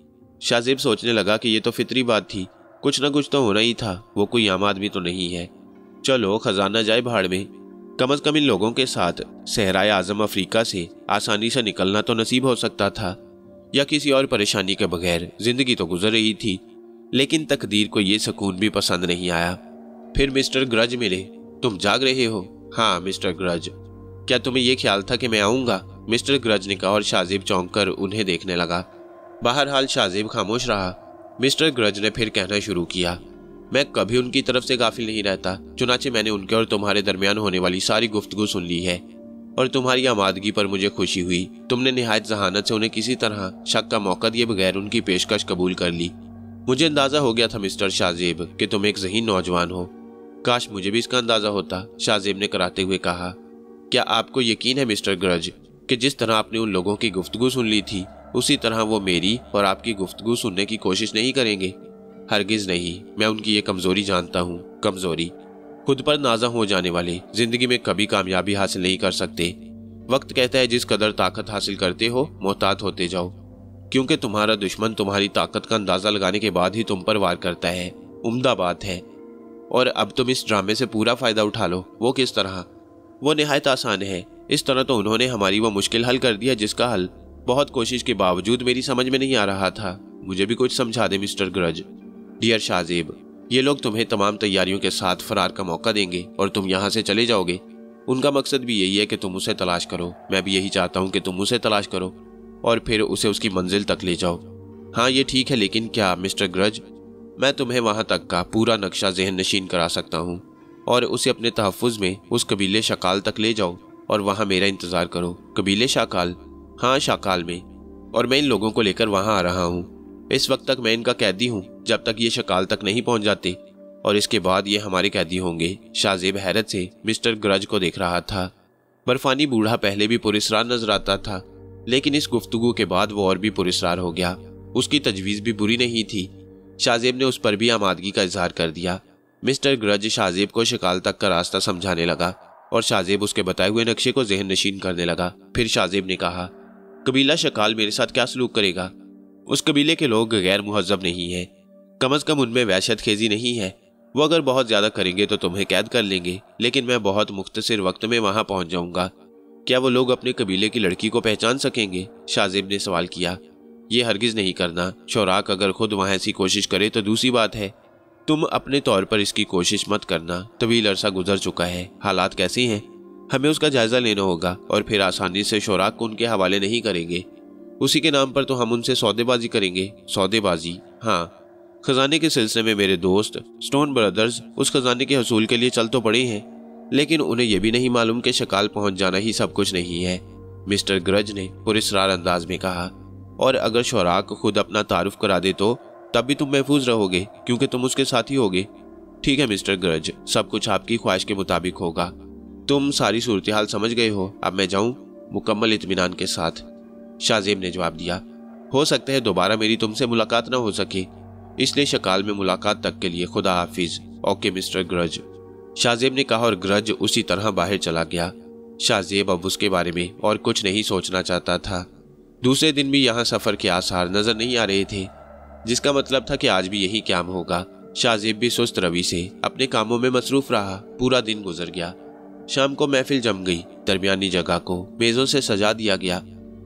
A: शाहजेब सोचने लगा कि ये तो फितरी बात थी, कुछ ना कुछ तो होना ही था। वो कोई आम आदमी तो नहीं है। चलो खजाना जाए भाड़ में। कम अज कम इन लोगों के साथ सहराए आज़म अफ्रीका से आसानी से निकलना तो नसीब हो सकता था, या किसी और परेशानी के बगैर जिंदगी तो गुजर रही थी। लेकिन तकदीर को ये सुकून भी पसंद नहीं आया। फिर मिस्टर ग्रज मिले। तुम जाग रहे हो? हाँ मिस्टर ग्रज, क्या तुम्हें यह ख्याल था कि मैं आऊंगा? मिस्टर ग्रज ने कहा और शाहजेब चौंक कर उन्हें देखने लगा। बहरहाल शाहजेब खामोश रहा। मिस्टर ग्रज ने फिर कहना शुरू किया, मैं कभी उनकी तरफ से गाफिल नहीं रहता। चुनाचे मैंने उनके और तुम्हारे दरमियान होने वाली सारी गुफ्तगू सुन ली है और तुम्हारी आमादगी पर मुझे खुशी हुई। तुमने निहायत जहानत से उन्हें किसी तरह शक का मौका दिए बगैर उनकी पेशकश कबूल कर ली। मुझे अंदाजा हो गया था मिस्टर शाहजेब कि तुम एक ज़हीन नौजवान हो। काश मुझे भी इसका अंदाजा होता, शाहजेब ने कराते हुए कहा। क्या आपको यकीन है मिस्टर ग्रज कि जिस तरह आपने उन लोगों की गुफ्तगू सुन ली थी उसी तरह वो मेरी और आपकी गुफ्तगू सुनने की कोशिश नहीं करेंगे? हरगिज नहीं। मैं उनकी ये कमजोरी जानता हूँ। कमजोरी। खुद पर नाज़ा हो जाने वाले जिंदगी में कभी कामयाबी हासिल नहीं कर सकते। वक्त कहता है जिस कदर ताकत हासिल करते हो मोहतात होते जाओ, क्योंकि तुम्हारा दुश्मन तुम्हारी ताकत का अंदाजा लगाने के बाद ही तुम पर वार करता है। उम्दा बात है। और अब तुम इस ड्रामे से पूरा फायदा उठा लो। वो किस तरह? वो निहायत आसान है। इस तरह तो उन्होंने हमारी वो मुश्किल हल कर दिया जिसका हल बहुत कोशिश के बावजूद मेरी समझ में नहीं आ रहा था। मुझे भी कुछ समझा दे मिस्टर ग्रज। डियर शाहजेब, ये लोग तुम्हें तमाम तैयारियों के साथ फरार का मौका देंगे और तुम यहाँ से चले जाओगे। उनका मकसद भी यही है कि तुम उसे तलाश करो। मैं भी यही चाहता हूँ कि तुम उसे तलाश करो और फिर उसे उसकी मंजिल तक ले जाओ। हाँ ये ठीक है, लेकिन क्या मिस्टर ग्रज, मैं तुम्हें वहाँ तक का पूरा नक्शा ज़हन नशीन करा सकता हूँ और उसे अपने तहफ़्फ़ुज़ में उस कबीले शाकाल तक ले जाओ और वहाँ मेरा इंतज़ार करो। कबीले शाकाल? हाँ शाकाल में। और मैं इन लोगों को लेकर वहाँ आ रहा हूँ। इस वक्त तक मैं इनका कैदी हूँ जब तक ये शाकाल तक नहीं पहुँच जाते, और इसके बाद ये हमारे कैदी होंगे। शाहजेब हैरत से मिस्टर ग्रज को देख रहा था। बर्फानी बूढ़ा पहले भी पुरस्रार नजर आता था, लेकिन इस गुफ्तगू के बाद वो और भी पुरस्रार हो गया। उसकी तजवीज़ भी बुरी नहीं थी। शाहजेब ने उस पर भी आमादगी का इजहार कर दिया। मिस्टर ग्रज शाहजेब को शिकाल तक का रास्ता समझाने लगा और शाहजेब उसके बताए हुए नक्शे को ज़हन नशीन करने लगा। फिर शाहजेब ने कहा, कबीला शकाल मेरे साथ क्या सलूक करेगा? उस कबीले के लोग गैर मुहज्जब नहीं हैं, कम अज़ कम उनमें वहशत खेजी नहीं है। वो अगर बहुत ज़्यादा करेंगे तो तुम्हें कैद कर लेंगे, लेकिन मैं बहुत मुख्तसर वक्त में वहाँ पहुँच जाऊँगा। क्या वो लोग अपने कबीले की लड़की को पहचान सकेंगे? शाहजेब ने सवाल किया। ये हरगिज़ नहीं करना। शौराक अगर खुद वहाँ ऐसी कोशिश करे तो दूसरी बात है। तुम अपने तौर पर इसकी कोशिश मत करना। तवील अरसा गुजर चुका है। हालात कैसे हैं हमें उसका जायज़ा लेना होगा और फिर आसानी से शौराक को उनके हवाले नहीं करेंगे। उसी के नाम पर तो हम उनसे सौदेबाजी करेंगे। सौदेबाजी? हाँ। खजाने के सिलसिले में मेरे दोस्त स्टोन ब्रदर्स उस खजाने के हसूल के लिए चल तो पड़े हैं, लेकिन उन्हें यह भी नहीं मालूम कि शकाल पहुंच जाना ही सब कुछ नहीं है, मिस्टर ग्रज ने पुरस्रार अंदाज में कहा। और अगर शौराक खुद अपना तारुफ करा दे तो तब भी तुम महफूज रहोगे, क्योंकि तुम उसके साथी होगे। ठीक है मिस्टर ग्रज, सब कुछ आपकी ख्वाहिश के मुताबिक होगा। तुम सारी सूरत हाल समझ गए हो। अब मैं जाऊं? मुकम्मल इत्मीनान के साथ, शाहजेब ने जवाब दिया। हो सकता है दोबारा मेरी तुमसे मुलाकात ना हो सके, इसलिए शकाल में मुलाकात तक के लिए खुदा हाफिज। ओके मिस्टर ग्रज, शाहजेब ने कहा और ग्रज उसी तरह बाहर चला गया। शाहजेब अब उसके बारे में और कुछ नहीं सोचना चाहता था। दूसरे दिन भी यहाँ सफ़र के आसार नजर नहीं आ रहे थे, जिसका मतलब था कि आज भी यही क्याम होगा। शाहजेब भी सुस्त रवि से अपने कामों में मसरूफ रहा। पूरा दिन गुजर गया। शाम को महफिल जम गई। दरमियानी जगह को मेज़ों से सजा दिया गया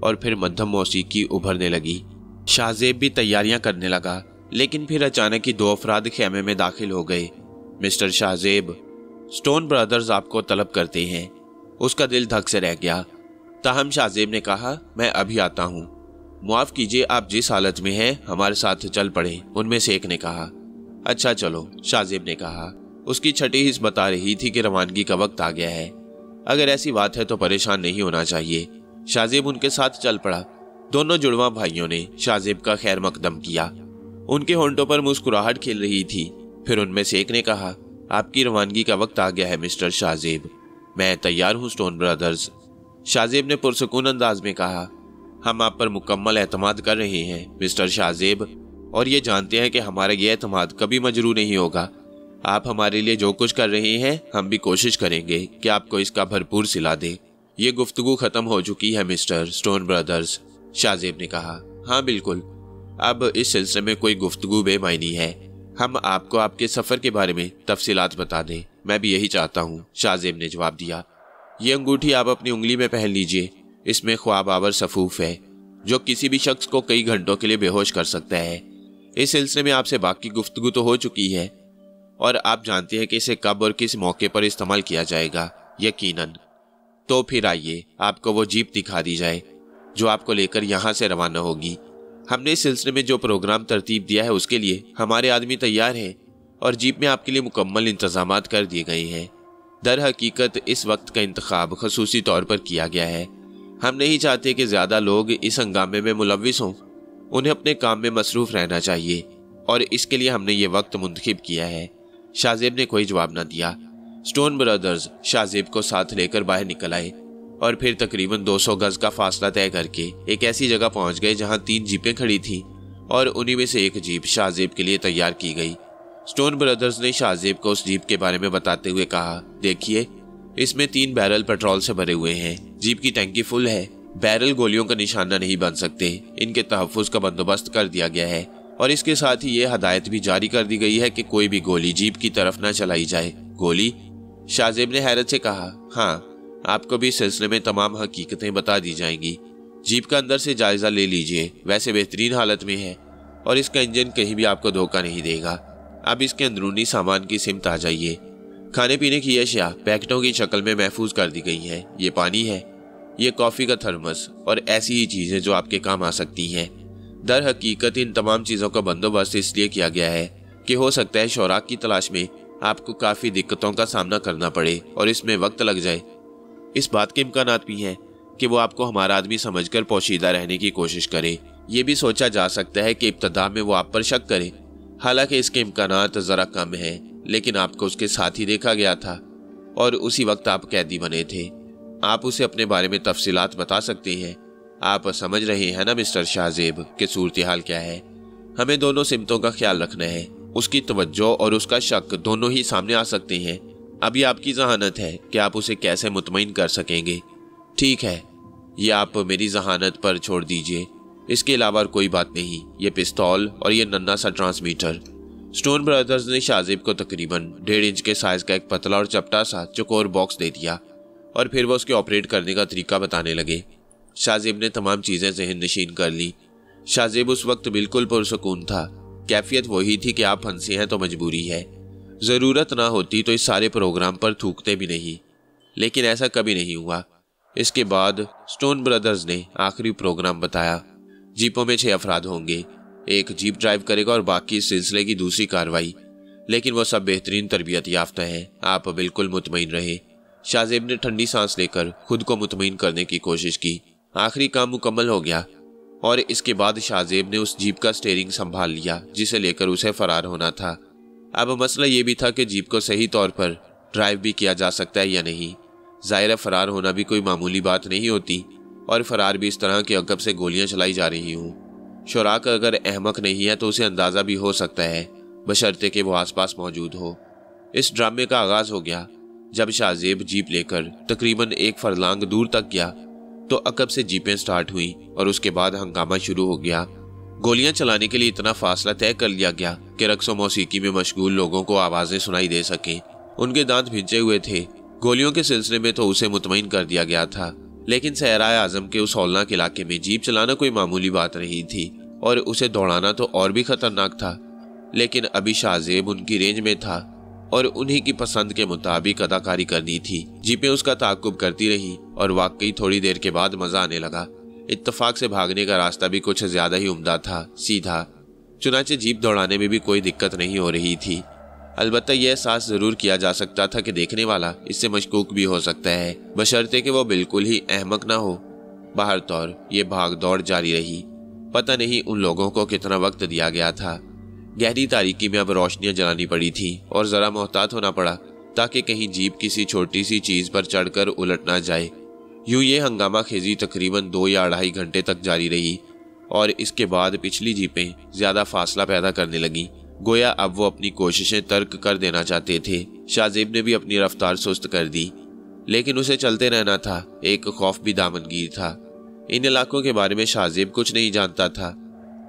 A: और फिर मध्यम मौसीकी उभरने लगी। शाहजेब भी तैयारियां करने लगा, लेकिन फिर अचानक ही दो अफराद खेमे में दाखिल हो गए। मिस्टर शाहजेब, स्टोन ब्रदर्स आपको तलब करते हैं। उसका दिल धक से रह गया। ताहम शाहजेब ने कहा, मैं अभी आता हूँ। मुआफ़ कीजिए, आप जिस हालत में हैं हमारे साथ चल पड़े, उनमें से एक ने कहा। अच्छा चलो, शाहजेब ने कहा। उसकी छठी हिस्स बता रही थी कि रवानगी का वक्त आ गया है। अगर ऐसी बात है तो परेशान नहीं होना चाहिए। शाहजेब उनके साथ चल पड़ा। दोनों जुड़वा भाइयों ने शाहजेब का खैर मकदम किया। उनके होंठों पर मुस्कुराहट खिल रही थी। फिर उनमें से एक ने कहा, आपकी रवानगी का वक्त आ गया है मिस्टर शाहजेब। मैं तैयार हूँ स्टोन ब्रदर्स। शाहजेब ने पुरसुकून अंदाज में कहा, हम आप पर मुकम्मल एतमाद कर रहे हैं मिस्टर शाहजेब, और ये जानते हैं कि हमारा ये एतमाद कभी मजरू नहीं होगा। आप हमारे लिए जो कुछ कर रहे हैं हम भी कोशिश करेंगे कि आपको इसका भरपूर सिला दें। ये गुफ्तगू खत्म हो चुकी है मिस्टर स्टोन ब्रदर्स, शाहजेब ने कहा। हाँ बिल्कुल, अब इस सिलसिले में कोई गुफ्तगू बेमायनी है। हम आपको आपके सफ़र के बारे में तफसीलात बता दें। मैं भी यही चाहता हूँ, शाहजेब ने जवाब दिया। ये अंगूठी आप अपनी उंगली में पहन लीजिए। इसमें ख्वाब आवर सफूफ है जो किसी भी शख्स को कई घंटों के लिए बेहोश कर सकता है। इस सिलसिले में आपसे बाकी गुफ्तगू तो हो चुकी है और आप जानते हैं कि इसे कब और किस मौके पर इस्तेमाल किया जाएगा यकीनन। तो फिर आइए आपको वो जीप दिखा दी जाए जो आपको लेकर यहाँ से रवाना होगी। हमने इस सिलसिले में जो प्रोग्राम तरतीब दिया है उसके लिए हमारे आदमी तैयार हैं और जीप में आपके लिए मुकम्मल इंतजामात कर दिए गए हैं। दर हकीकत इस वक्त का इंतखाब खसूसी तौर पर किया गया है। हम नहीं चाहते कि ज़्यादा लोग इस हंगामे में मुलव्विस हों। उन्हें अपने काम में मसरूफ़ रहना चाहिए और इसके लिए हमने ये वक्त मुंतखब किया है। शाहजेब ने कोई जवाब न दिया। स्टोन ब्रदर्स शाहजेब को साथ लेकर बाहर निकल आए और फिर तकरीबन 200 गज का फासला तय करके एक ऐसी जगह पहुंच गए जहां 3 जीपें खड़ी थीं और उन्हीं में से एक जीप शाहजेब के लिए तैयार की गई। स्टोन ब्रदर्स ने शाहजेब को उस जीप के बारे में बताते हुए कहा, देखिए इसमें 3 बैरल पेट्रोल से भरे हुए हैं। जीप की टंकी फुल है। बैरल गोलियों का निशाना नहीं बन सकते। इनके तहफ़्फ़ुज़ का बंदोबस्त कर दिया गया है और इसके साथ ही ये हदायत भी जारी कर दी गई है कि कोई भी गोली जीप की तरफ न चलाई जाए। गोली? शाहजेब ने हैरत से कहा, हाँ, आपको भी इस सिलसिले में तमाम हकीकतें बता दी जाएंगी। जीप का अंदर से जायजा ले लीजिए। वैसे बेहतरीन हालत में है और इसका इंजन कहीं भी आपको धोखा नहीं देगा। अब इसके अंदरूनी सामान की सिमत आ जाइए। खाने पीने की अशिया पैकेटों की शक्ल में महफूज कर दी गई है। ये पानी है, ये कॉफ़ी का थर्मस और ऐसी ही चीज़ें जो आपके काम आ सकती हैं। दर हकीकत इन तमाम चीज़ों का बंदोबस्त इसलिए किया गया है कि हो सकता है शौराक की तलाश में आपको काफ़ी दिक्कतों का सामना करना पड़े और इसमें वक्त लग जाए। इस बात के इम्कानात भी हैं कि वो आपको हमारा आदमी समझकर पोशीदा रहने की कोशिश करे। ये भी सोचा जा सकता है कि इब्तदा में वो आप पर शक करे। हालांकि इसके इम्कानात ज़रा कम है, लेकिन आपको उसके साथ ही देखा गया था और उसी वक्त आप कैदी बने थे। आप उसे अपने बारे में तफसीलात बता सकते हैं। आप समझ रहे हैं ना मिस्टर शाहजेब कि सूरत हाल क्या है। हमें दोनों सिमतों का ख्याल रखना है। उसकी तवज्जो और उसका शक दोनों ही सामने आ सकते हैं। अभी आपकी जहानत है कि आप उसे कैसे मुतमईन कर सकेंगे। ठीक है, ये आप मेरी जहानत पर छोड़ दीजिए। इसके अलावा कोई बात नहीं। ये पिस्तौल और ये नन्हा सा ट्रांसमीटर। स्टोन ब्रदर्स ने शाहजेब को तकरीबन 1.5 इंच के साइज का एक पतला और चपटा सा चौकोर बॉक्स दे दिया और फिर वो उसके ऑपरेट करने का तरीका बताने लगे। शाहजेब ने तमाम चीज़ें ज़हन नशीन कर ली। शाहजेब उस वक्त बिल्कुल पुरसुकून था। कैफियत वही थी कि आप फंसे हैं तो मजबूरी है। ज़रूरत ना होती तो इस सारे प्रोग्राम पर थूकते भी नहीं, लेकिन ऐसा कभी नहीं हुआ। इसके बाद स्टोन ब्रदर्स ने आखिरी प्रोग्राम बताया। जीपों में 6 अफराद होंगे। एक जीप ड्राइव करेगा और बाकी इस सिलसिले की दूसरी कार्रवाई। लेकिन वो सब बेहतरीन तरबियत याफ्ता है। आप बिल्कुल मुतमईन रहे। शाहजेब ने ठंडी सांस लेकर खुद को मुतमईन करने की कोशिश की। आखिरी काम मुकम्मल हो गया और इसके बाद शाहजेब ने उस जीप का स्टीयरिंग संभाल लिया जिसे लेकर उसे फरार होना था। अब मसला ये भी था कि जीप को सही तौर पर ड्राइव भी किया जा सकता है या नहीं। ज़ाहिर फरार होना भी कोई मामूली बात नहीं होती और फरार भी इस तरह के अकब से गोलियां चलाई जा रही हूँ। शुराक अगर अहमक नहीं है तो उसे अंदाज़ा भी हो सकता है, बशर्ते कि वो आसपास मौजूद हो। इस ड्रामे का आगाज़ हो गया जब शाहजेब जीप लेकर तकरीबन 1 फरलांग दूर तक गया तो अकब से जीपें स्टार्ट हुई और उसके बाद हंगामा शुरू हो गया। गोलियां चलाने के लिए इतना फासला तय कर लिया गया कि रक्स व मौसीकी में मशगूल लोगों को आवाज़ें सुनाई दे सकें। उनके दांत भिंचे हुए थे। गोलियों के सिलसिले में तो उसे मुतमईन कर दिया गया था, लेकिन सहराए आज़म के उस हौलनाक इलाके में जीप चलाना कोई मामूली बात नहीं थी और उसे दौड़ाना तो और भी खतरनाक था। लेकिन अभी शाहजेब उनकी रेंज में था और उन्हीं की पसंद के मुताबिक अदाकारी करनी थी। जीपें उसका ताक़ुब करती रही और वाकई थोड़ी देर के बाद मज़ा आने लगा। इत्तफाक से भागने का रास्ता भी कुछ ज़्यादा ही उम्दा था, सीधा। चुनाचे जीप दौड़ाने में भी कोई दिक्कत नहीं हो रही थी। البتہ یہ احساس ضرور کیا جا سکتا تھا کہ دیکھنے والا اس سے مشکوک بھی ہو سکتا ہے، بشرطے کہ وہ بالکل ہی احمق نہ ہو۔ باہر طور یہ بھاگ دوڑ جاری رہی۔ پتہ نہیں ان لوگوں کو کتنا وقت دیا گیا تھا۔ گہری تاریکی میں اب روشنیاں جلانی پڑی تھیں اور ذرا محتاط ہونا پڑا تاکہ کہیں جیپ کسی چھوٹی سی چیز پر چڑھ کر الٹ نہ جائے۔ یوں یہ ہنگامہ خیزی تقریباً 2 یا 2.5 گھنٹے تک جاری رہی اور اس کے بعد پچھلی جیپیں زیادہ فاصلہ پیدا کرنے لگیں، گویا اب وہ اپنی کوششیں ترک کر دینا چاہتے تھے۔ شاہ زیب نے بھی اپنی رفتار سست کر دی، لیکن اسے چلتے رہنا تھا۔ ایک خوف بھی دامنگیر تھا۔ ان علاقوں کے بارے میں شاہ زیب کچھ نہیں جانتا تھا۔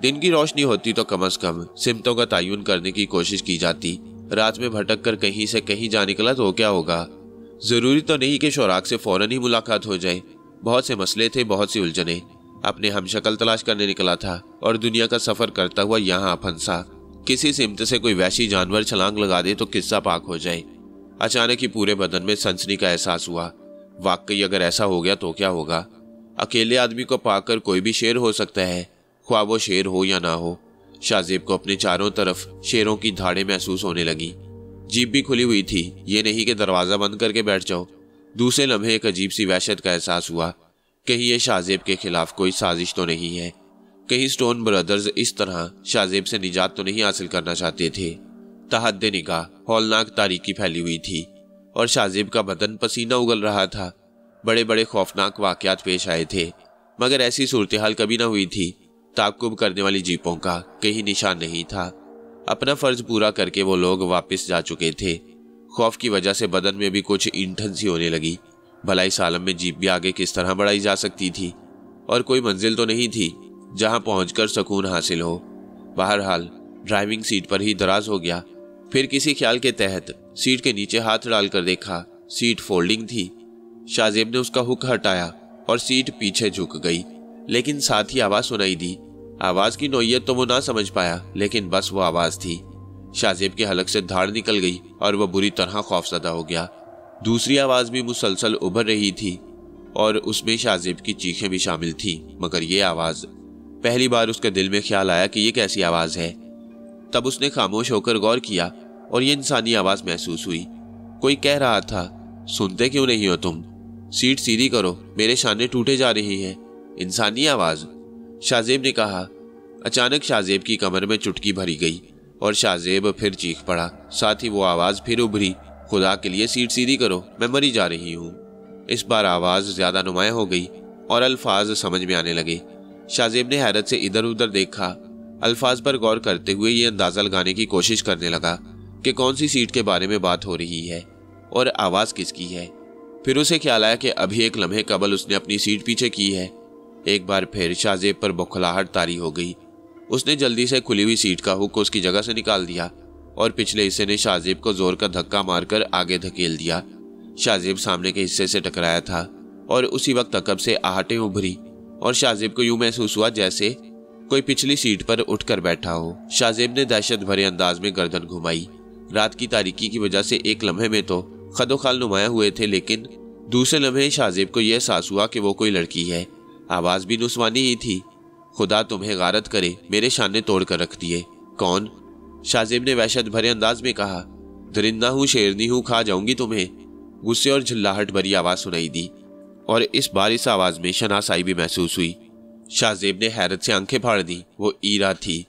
A: دن کی روشنی ہوتی تو کم از کم سمتوں کا تعین کرنے کی کوشش کی جاتی۔ رات میں بھٹک کر کہیں سے کہیں جا نکلا تو کیا ہوگا؟ ضروری تو نہیں کہ شوراک سے فوراً ہی ملاقات ہو جائے۔ بہت سے مسئلے تھے، بہت سی الجھنیں۔ اپنے ہم شکل تلاش کرنے نکلا تھا اور دنیا کا سفر کرتا ہوا یہاں پھنسا۔ کسی سمت سے کوئی وحشی جانور چھلانگ لگا دے تو قصہ پاک ہو جائے۔ اچانک ہی پورے بدن میں سنسنی کا احساس ہوا۔ واقعی اگر ایسا ہو گیا تو کیا ہوگا؟ اکیلے آدمی کو پا کر کوئی بھی شیر ہو سکتا ہے، خواہ وہ شیر ہو یا نہ ہو۔ شاہ زیب کو اپنے چاروں طرف شیروں کی دھاڑیں محسوس ہونے لگی۔ جیپ بھی کھلی ہوئی تھی، یہ نہیں کہ دروازہ بند کر کے بیٹھ جاؤ۔ دوسرے لمحے ایک عجیب سی وحشت کا احساس ہوا۔ کہیں یہ شاہ زیب کے خلاف کوئی سازش تو نہیں ہے؟ کہیں سٹون برادرز اس طرح شاہ زیب سے نجات تو نہیں حاصل کرنا چاہتے تھے؟ تحت نگاہ ہولناک تاریکی پھیلی ہوئی تھی اور شاہ زیب کا بدن پسینہ اگل رہا تھا۔ بڑے بڑے خوفناک واقعات پیش آئے تھے، مگر ایسی صورتحال کبھی نہ ہوئی تھی۔ تعقب کرنے والی جیپوں کا کہیں نشان نہیں تھا۔ اپنا فرض پورا کر کے وہ لوگ واپس جا چکے تھے۔ خوف کی وجہ سے بدن میں بھی کچھ اینٹھن سی ہونے لگی۔ بھلا اس عالم میں جیپ بھی آگے کس طرح بڑھائی جا سکتی تھی؟ اور کوئی منزل تو نہیں تھی جہاں پہنچ کر سکون حاصل ہو۔ بہرحال ڈرائیونگ سیٹ پر ہی دراز ہو گیا۔ پھر کسی خیال کے تحت سیٹ کے نیچے ہاتھ ڈال کر دیکھا، سیٹ فولڈنگ تھی۔ شاہ زیب نے اس کا ہک ہٹایا اور سیٹ پیچھے جھک گئی، لیکن ساتھ ہی آواز سنائی دی۔ آواز کی نوعیت تو وہ نہ سمجھ پایا، لیکن بس وہ آواز تھی۔ شاہ زیب کے حلق سے دھاڑ نکل گئی اور وہ بری طرح خوفزدہ ہو گیا۔ دوسری آواز بھی مسلسل ابھر رہی تھی اور اس میں شاہ زیب کی چیخیں بھی شامل تھیں، مگر یہ آواز، پہلی بار اس کے دل میں خیال آیا کہ یہ کیسی آواز ہے۔ تب اس نے خاموش ہو کر غور کیا اور یہ انسانی آواز محسوس ہوئی۔ کوئی کہہ رہا تھا، سنتے کیوں نہیں ہو تم؟ سیٹ سیدھی کرو، میرے شانے ٹوٹے جا رہی ہیں۔ انسانی آواز، شاہ زیب نے کہا۔ اچانک شاہ زیب کی کمر میں چٹکی بھری گئی اور شاہ زیب پھر چیخ پڑا۔ ساتھ ہی وہ آواز پھر ابھری، خدا کے لیے سیٹ سیدھی کرو، میں مری جا رہی ہوں۔ اس بار آواز زیادہ نمایاں ہو گئی اور الفاظ سمجھ میں آنے لگے۔ شاہ زیب نے حیرت سے ادھر ادھر دیکھا۔ الفاظ پر غور کرتے ہوئے یہ اندازہ لگانے کی کوشش کرنے لگا کہ کون سی سیٹ کے بارے میں بات ہو رہی ہے اور آواز کس کی ہے۔ پھر اسے خیال آیا کہ ابھی ایک لمحے قبل اس نے اپنی سیٹ پیچھے کی ہے۔ ایک بار پھر شاہ زیب پر بوکھلاہٹ طاری ہو گئی۔ اس نے جلدی سے کھلی ہوئی سیٹ کا ہک اس کی جگہ سے نکال دیا اور پچھلے حصے نے شاہ زیب کو زور کا دھکا مار کر آگے دھکیل دیا۔ شاہ زیب سامنے کے حصے سے ٹکرایا تھا اور اسی وقت عقب سے آہٹیں ابھری اور شاہ زیب کو یوں محسوس ہوا جیسے کوئی پچھلی سیٹ پر اٹھ کر بیٹھا ہو۔ شاہ زیب نے دہشت بھرے انداز میں گردن گھمائی۔ رات کی تاریکی کی وجہ سے ایک لمحے میں تو خد و خال نمایاں ہوئے تھے، لیکن دوسرے لمحے شاہ زیب کو یہ احساس ہوا کہ وہ کوئی لڑکی ہے۔ آواز بھی نسوانی ہی تھی۔ خدا تمہیں غارت کرے، میرے شانے توڑ کر رکھ دیے۔ کون؟ شاہ زیب نے وحشت بھرے انداز میں کہا۔ درندہ ہوں، شیرنی ہوں، کھا جاؤں گی تمہیں۔ غصے اور جھلاہٹ بھری آواز سنائی دی اور اس بار اس آواز میں شناسائی بھی محسوس ہوئی۔ شاہ زیب نے حیرت سے آنکھیں پھاڑ دی۔ وہ ایرا تھی،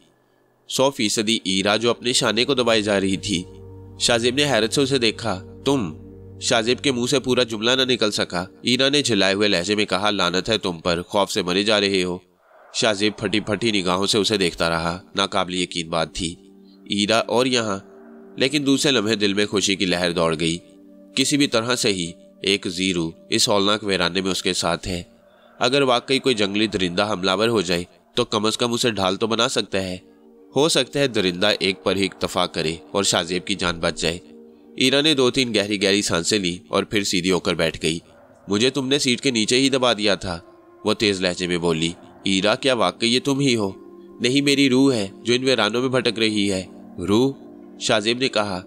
A: 100% ایرا، جو اپنے شانے کو دبائی جا رہی تھی۔ شاہ زیب نے حیرت سے اسے دیکھا۔ تم؟ شاہ زیب کے منہ سے پورا جملہ نہ نکل سکا۔ ایرا نے جھلائے ہوئے لہجے میں کہا، لعنت ہے تم پر، خوف سے مرے جا رہے ہو۔ شاہ زیب پھٹی پھٹی نگاہوں سے اسے دیکھتا رہا۔ ناقابل یقین بات تھی، ایرا اور یہاں! لیکن دوسرے لمحے دل میں خوشی کی لہر دوڑ گئی۔ کسی بھی طرح سے ہی ایک زیرو اس ہولناک ویرانے میں اس کے ساتھ ہے۔ اگر واقعی کوئی جنگلی درندہ حملہ ور ہو جائے تو کم از کم اسے ڈھال تو بنا سکتا ہے۔ ہو سکتا ہے درندہ ایک پر ہی اکتفا کرے اور شاہ زیب کی جان بچ جائے۔ ایرا نے 2-3 گہری گہری سانسیں لی اور پھر سیدھی ہو کر بیٹھ گئی۔ مجھے تم نے سیٹ کے نیچے ہی دبا دیا تھا، وہ تیز لہجے میں بولی۔ ایرا، کیا واقعی یہ تم ہی ہو؟ نہیں، میری روح ہے جو ان ویرانوں میں بھٹک رہی ہے۔ روح؟ شاہ زیب نے کہا۔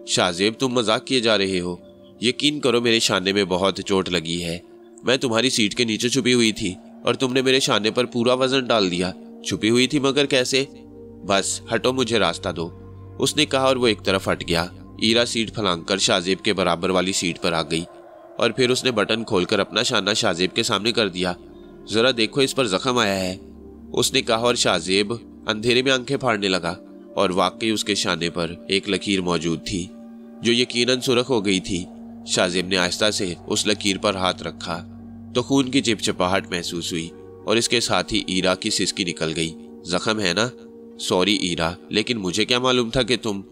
A: شاہ زیب، تم مذاق کیے جا رہے ہو۔ یقین کرو میرے شانے میں بہت چوٹ لگی ہے۔ میں تمہاری سیٹ کے نیچے چھپی ہوئی تھی اور تم نے میرے شانے پر پورا وزن ڈال دیا۔ چھپی ہوئی تھی مگر کیسے؟ بس ہٹو، مجھے راستہ دو۔ उसने कहा और वो एक तरफ हट गया। ईरा सीट फलांग शाहजेब के बराबर वाली सीट पर आ गई और फिर उसने बटन खोलकर अपना शाना शाहजेब के सामने कर दिया। जरा देखो, इस पर जख्म आया है, उसने कहा और शाहजेब अंधेरे में आंखें फाड़ने लगा और वाकई उसके शाने पर एक लकीर मौजूद थी जो यकीनन सुर्ख हो गई थी। शाहजेब ने आहिस्ता से उस लकीर पर हाथ रखा तो खून की चिपचिपाहट महसूस हुई और इसके साथ ही ईरा की सिसकी निकल गई। जख्म है ना? सॉरी ईरा, लेकिन मुझे क्या मालूम था कि तुम।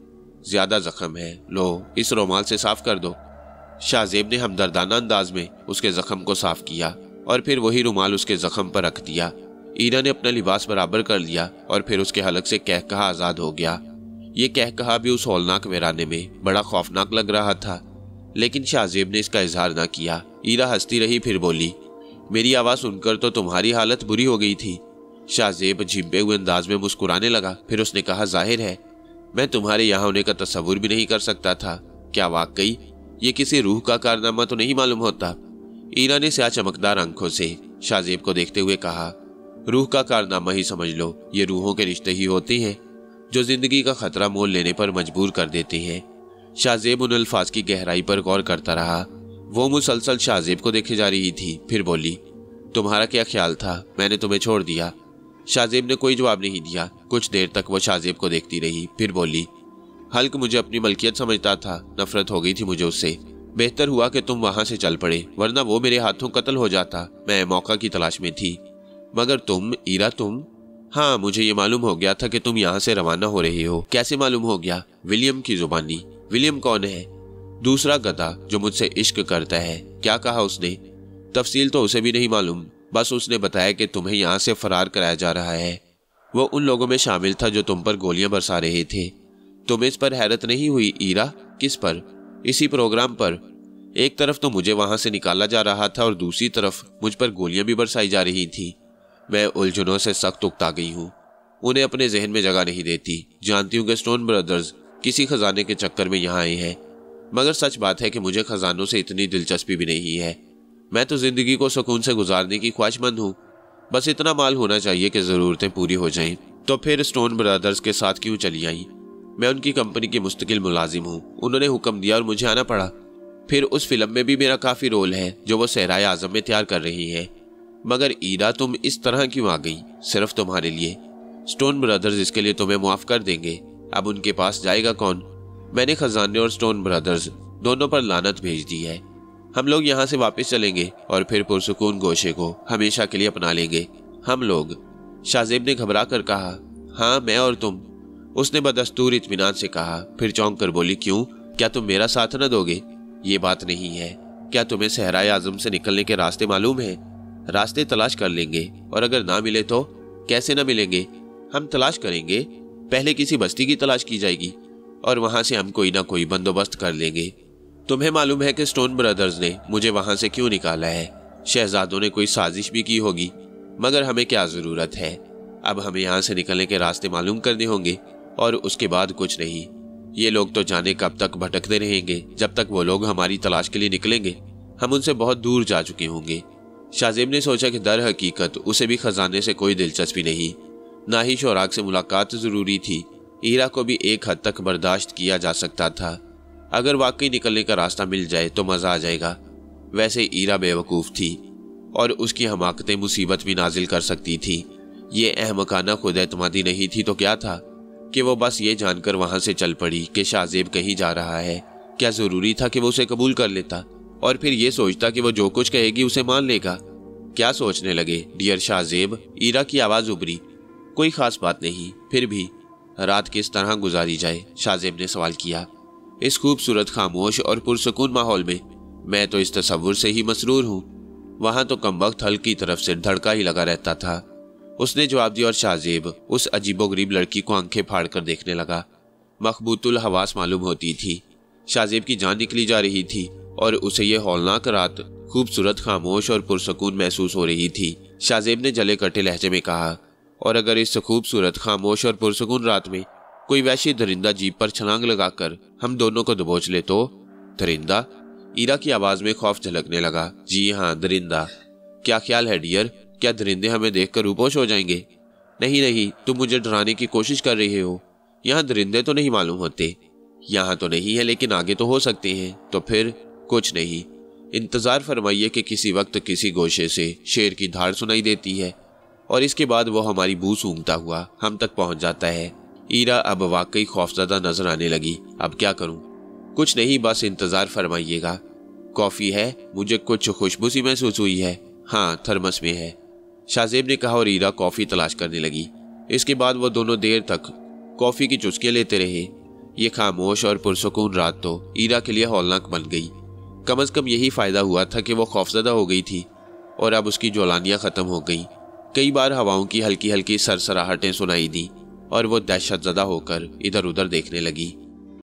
A: ज्यादा जख्म है, लो इस रुमाल से साफ कर दो। शाहजेब ने हमदर्दाना अंदाज में उसके जख्म को साफ किया और फिर वही रुमाल उसके जख्म पर रख दिया। ईरा ने अपना लिबास बराबर कर लिया और फिर उसके हलक से कहकहा आजाद हो गया। ये कहकहा भी उस हौलनाक वीराने में बड़ा खौफनाक लग रहा था, लेकिन शाहजेब ने इसका इजहार न किया। ईरा हंसती रही, फिर बोली, मेरी आवाज सुनकर तो तुम्हारी हालत बुरी हो गई थी। शाहजेब झिम्बे हुए अंदाज में मुस्कुराने लगा। फिर उसने कहा, जाहिर है मैं तुम्हारे यहाँ होने का तस्वुर भी नहीं कर सकता था। क्या वाकई ये किसी रूह का कारनामा तो नहीं मालूम होता? ईरा ने स्याह चमकदार आंखों से शाहजेब को देखते हुए कहा, रूह का कारनामा ही समझ लो। ये रूहों के रिश्ते ही होते हैं जो जिंदगी का खतरा मोल लेने पर मजबूर कर देते हैं। शाहजेब उन अल्फाज की गहराई पर गौर करता रहा। वो मुसलसल शाहजेब को देखे जा रही थी। फिर बोली, तुम्हारा क्या ख्याल था? मैंने तुम्हें छोड़ दिया। शाहजेब ने कोई जवाब नहीं दिया। कुछ देर तक वो शाहजेब को देखती रही, फिर बोली, हल्क मुझे अपनी मलकियत समझता था, नफरत हो गई थी मुझे उससे। बेहतर हुआ कि तुम वहां से चल पड़े, वरना वो मेरे हाथों कत्ल हो जाता। मैं मौका की तलाश में थी, मगर तुम ईरा, तुम। हाँ, मुझे ये मालूम हो गया था कि तुम यहाँ से रवाना हो रहे हो। कैसे मालूम हो गया? विलियम की जुबानी। विलियम कौन है? दूसरा गधा जो मुझसे इश्क करता है। क्या कहा उसने? तफसील तो उसे भी नहीं मालूम, बस उसने बताया कि तुम्हें यहाँ से फरार कराया जा रहा है। वो उन लोगों में शामिल था जो तुम पर गोलियां बरसा रहे थे। तुम्हें इस पर हैरत नहीं हुई ईरा? किस पर? इसी प्रोग्राम पर। एक तरफ तो मुझे वहां से निकाला जा रहा था और दूसरी तरफ मुझ पर गोलियां भी बरसाई जा रही थी। मैं उलझनों से सख्त उकता गई हूँ, उन्हें अपने जहन में जगह नहीं देती। जानती हूँ कि स्टोन ब्रदर्स किसी खजाने के चक्कर में यहाँ आए हैं, मगर सच बात है कि मुझे खजानों से इतनी दिलचस्पी भी नहीं है। मैं तो जिंदगी को सुकून से गुजारने की ख्वाहिशमंद हूँ। बस इतना माल होना चाहिए कि ज़रूरतें पूरी हो जाएं। तो फिर स्टोन ब्रदर्स के साथ क्यों चली आई? मैं उनकी कंपनी की मुस्तकिल मुलाजिम हूँ। उन्होंने हुक्म दिया और मुझे आना पड़ा। फिर उस फिल्म में भी मेरा काफ़ी रोल है जो वो सहराए आज़म में तैयार कर रही है। मगर ईरा, तुम इस तरह क्यों आ गई? सिर्फ तुम्हारे लिए। स्टोन ब्रदर्स इसके लिए तुम्हें मुआफ कर देंगे। अब उनके पास जाएगा कौन? मैंने खजाने और स्टोन ब्रदर्स दोनों पर लानत भेज दी है। हम लोग यहाँ से वापस चलेंगे और फिर पुरसुकून गोशे को हमेशा के लिए अपना लेंगे। हम लोग? शाहजेब ने घबरा कर कहा, हाँ, मैं और तुम। उसने बदस्तूर इत्मीनान से कहा, फिर चौंक कर बोली, क्यों? क्या तुम मेरा साथ न दोगे? ये बात नहीं है। क्या तुम्हें सहराए आज़म से निकलने के रास्ते मालूम है? रास्ते तलाश कर लेंगे, और अगर ना मिले तो? कैसे ना मिलेंगे? हम तलाश करेंगे। पहले किसी बस्ती की तलाश की जाएगी और वहां से हम कोई ना कोई बंदोबस्त कर लेंगे। तुम्हें मालूम है कि स्टोन ब्रदर्स ने मुझे वहां से क्यों निकाला है? शहजादों ने कोई साजिश भी की होगी, मगर हमें क्या जरूरत है? अब हमें यहाँ से निकलने के रास्ते मालूम करने होंगे और उसके बाद कुछ नहीं। ये लोग तो जाने कब तक भटकते रहेंगे। जब तक वो लोग हमारी तलाश के लिए निकलेंगे हम उनसे बहुत दूर जा चुके होंगे। शाहजेब ने सोचा कि दर हकीकत उसे भी खजाने से कोई दिलचस्पी नहीं, ना ही शोराग से मुलाकात जरूरी थी। ईरा को भी एक हद तक बर्दाश्त किया जा सकता था। अगर वाकई निकलने का रास्ता मिल जाए तो मजा आ जाएगा। वैसे ईरा बेवकूफ़ थी और उसकी हमाकतें मुसीबत भी नाजिल कर सकती थी। ये अहमकाना खुद एतमादी नहीं थी तो क्या था कि वो बस ये जानकर वहां से चल पड़ी कि शाहजेब कहीं जा रहा है। क्या जरूरी था कि वो उसे कबूल कर लेता और फिर ये सोचता कि वो जो कुछ कहेगी उसे मान लेगा? क्या सोचने लगे डियर शाहजेब? ईरा की आवाज उभरी। कोई खास बात नहीं, फिर भी रात किस तरह गुजारी जाए? शाहजेब ने सवाल किया। इस खूबसूरत खामोश और पुरसुकून माहौल में मैं तो इस तसव्वुर से ही मसरूर हूँ। वहां तो कमबख्त हल की तरफ से धड़का ही लगा रहता था, उसने जवाब दिया और शाहजेब उस अजीबोगरीब लड़की को आंखें फाड़ कर देखने लगा। मखबूतुल हवास मालूम होती थी। शाहजेब की जान निकली जा रही थी और उसे ये हौलनाक रात खूबसूरत, खामोश और पुरसुकून महसूस हो रही थी। शाहजेब ने जले कटे लहजे में कहा, और अगर इस खूबसूरत, खामोश और पुरसुकून रात में कोई वैसी दरिंदा जीप पर छलांग लगाकर हम दोनों को दबोच ले तो? दरिंदा? ईरा की आवाज में खौफ झलकने लगा। जी हाँ, दरिंदा। क्या ख्याल है डियर? क्या दरिंदे हमें देखकर रूपोश हो जाएंगे? नहीं नहीं, तुम मुझे डराने की कोशिश कर रहे हो। यहाँ درندے تو نہیں معلوم ہوتے؟ یہاں تو نہیں ہے لیکن آگے تو ہو سکتے ہیں۔ تو پھر؟ کچھ نہیں، انتظار فرمائیے کہ کسی وقت کسی گوشے سے شیر کی دھاڑ سنائی دیتی ہے اور اس کے بعد وہ ہماری بو سونگھتا ہوا ہم تک پہنچ جاتا ہے۔ ایرا اب واقعی خوفزدہ نظر آنے لگی۔ اب کیا کروں؟ کچھ نہیں، بس انتظار فرمائیے گا۔ کافی ہے؟ مجھے کچھ خوشبو سی محسوس ہوئی ہے۔ ہاں، تھرمس میں ہے، شاہ زیب نے کہا اور ایرا کافی تلاش کرنے لگی۔ اس کے بعد وہ دونوں دیر تک کافی کی چسکیاں لیتے رہے۔ یہ خاموش اور پرسکون رات تو ایرا کے لیے ہولناک بن گئی۔ کم از کم یہی فائدہ ہوا تھا کہ وہ خوفزدہ ہو گئی تھی اور اب اس کی جولانیاں ختم ہو گئیں۔ کئی بار ہواؤں کی ہلکی ہلکی سرسراہٹیں سنائی دیں اور وہ دہشت زدہ ہو کر ادھر ادھر دیکھنے لگی۔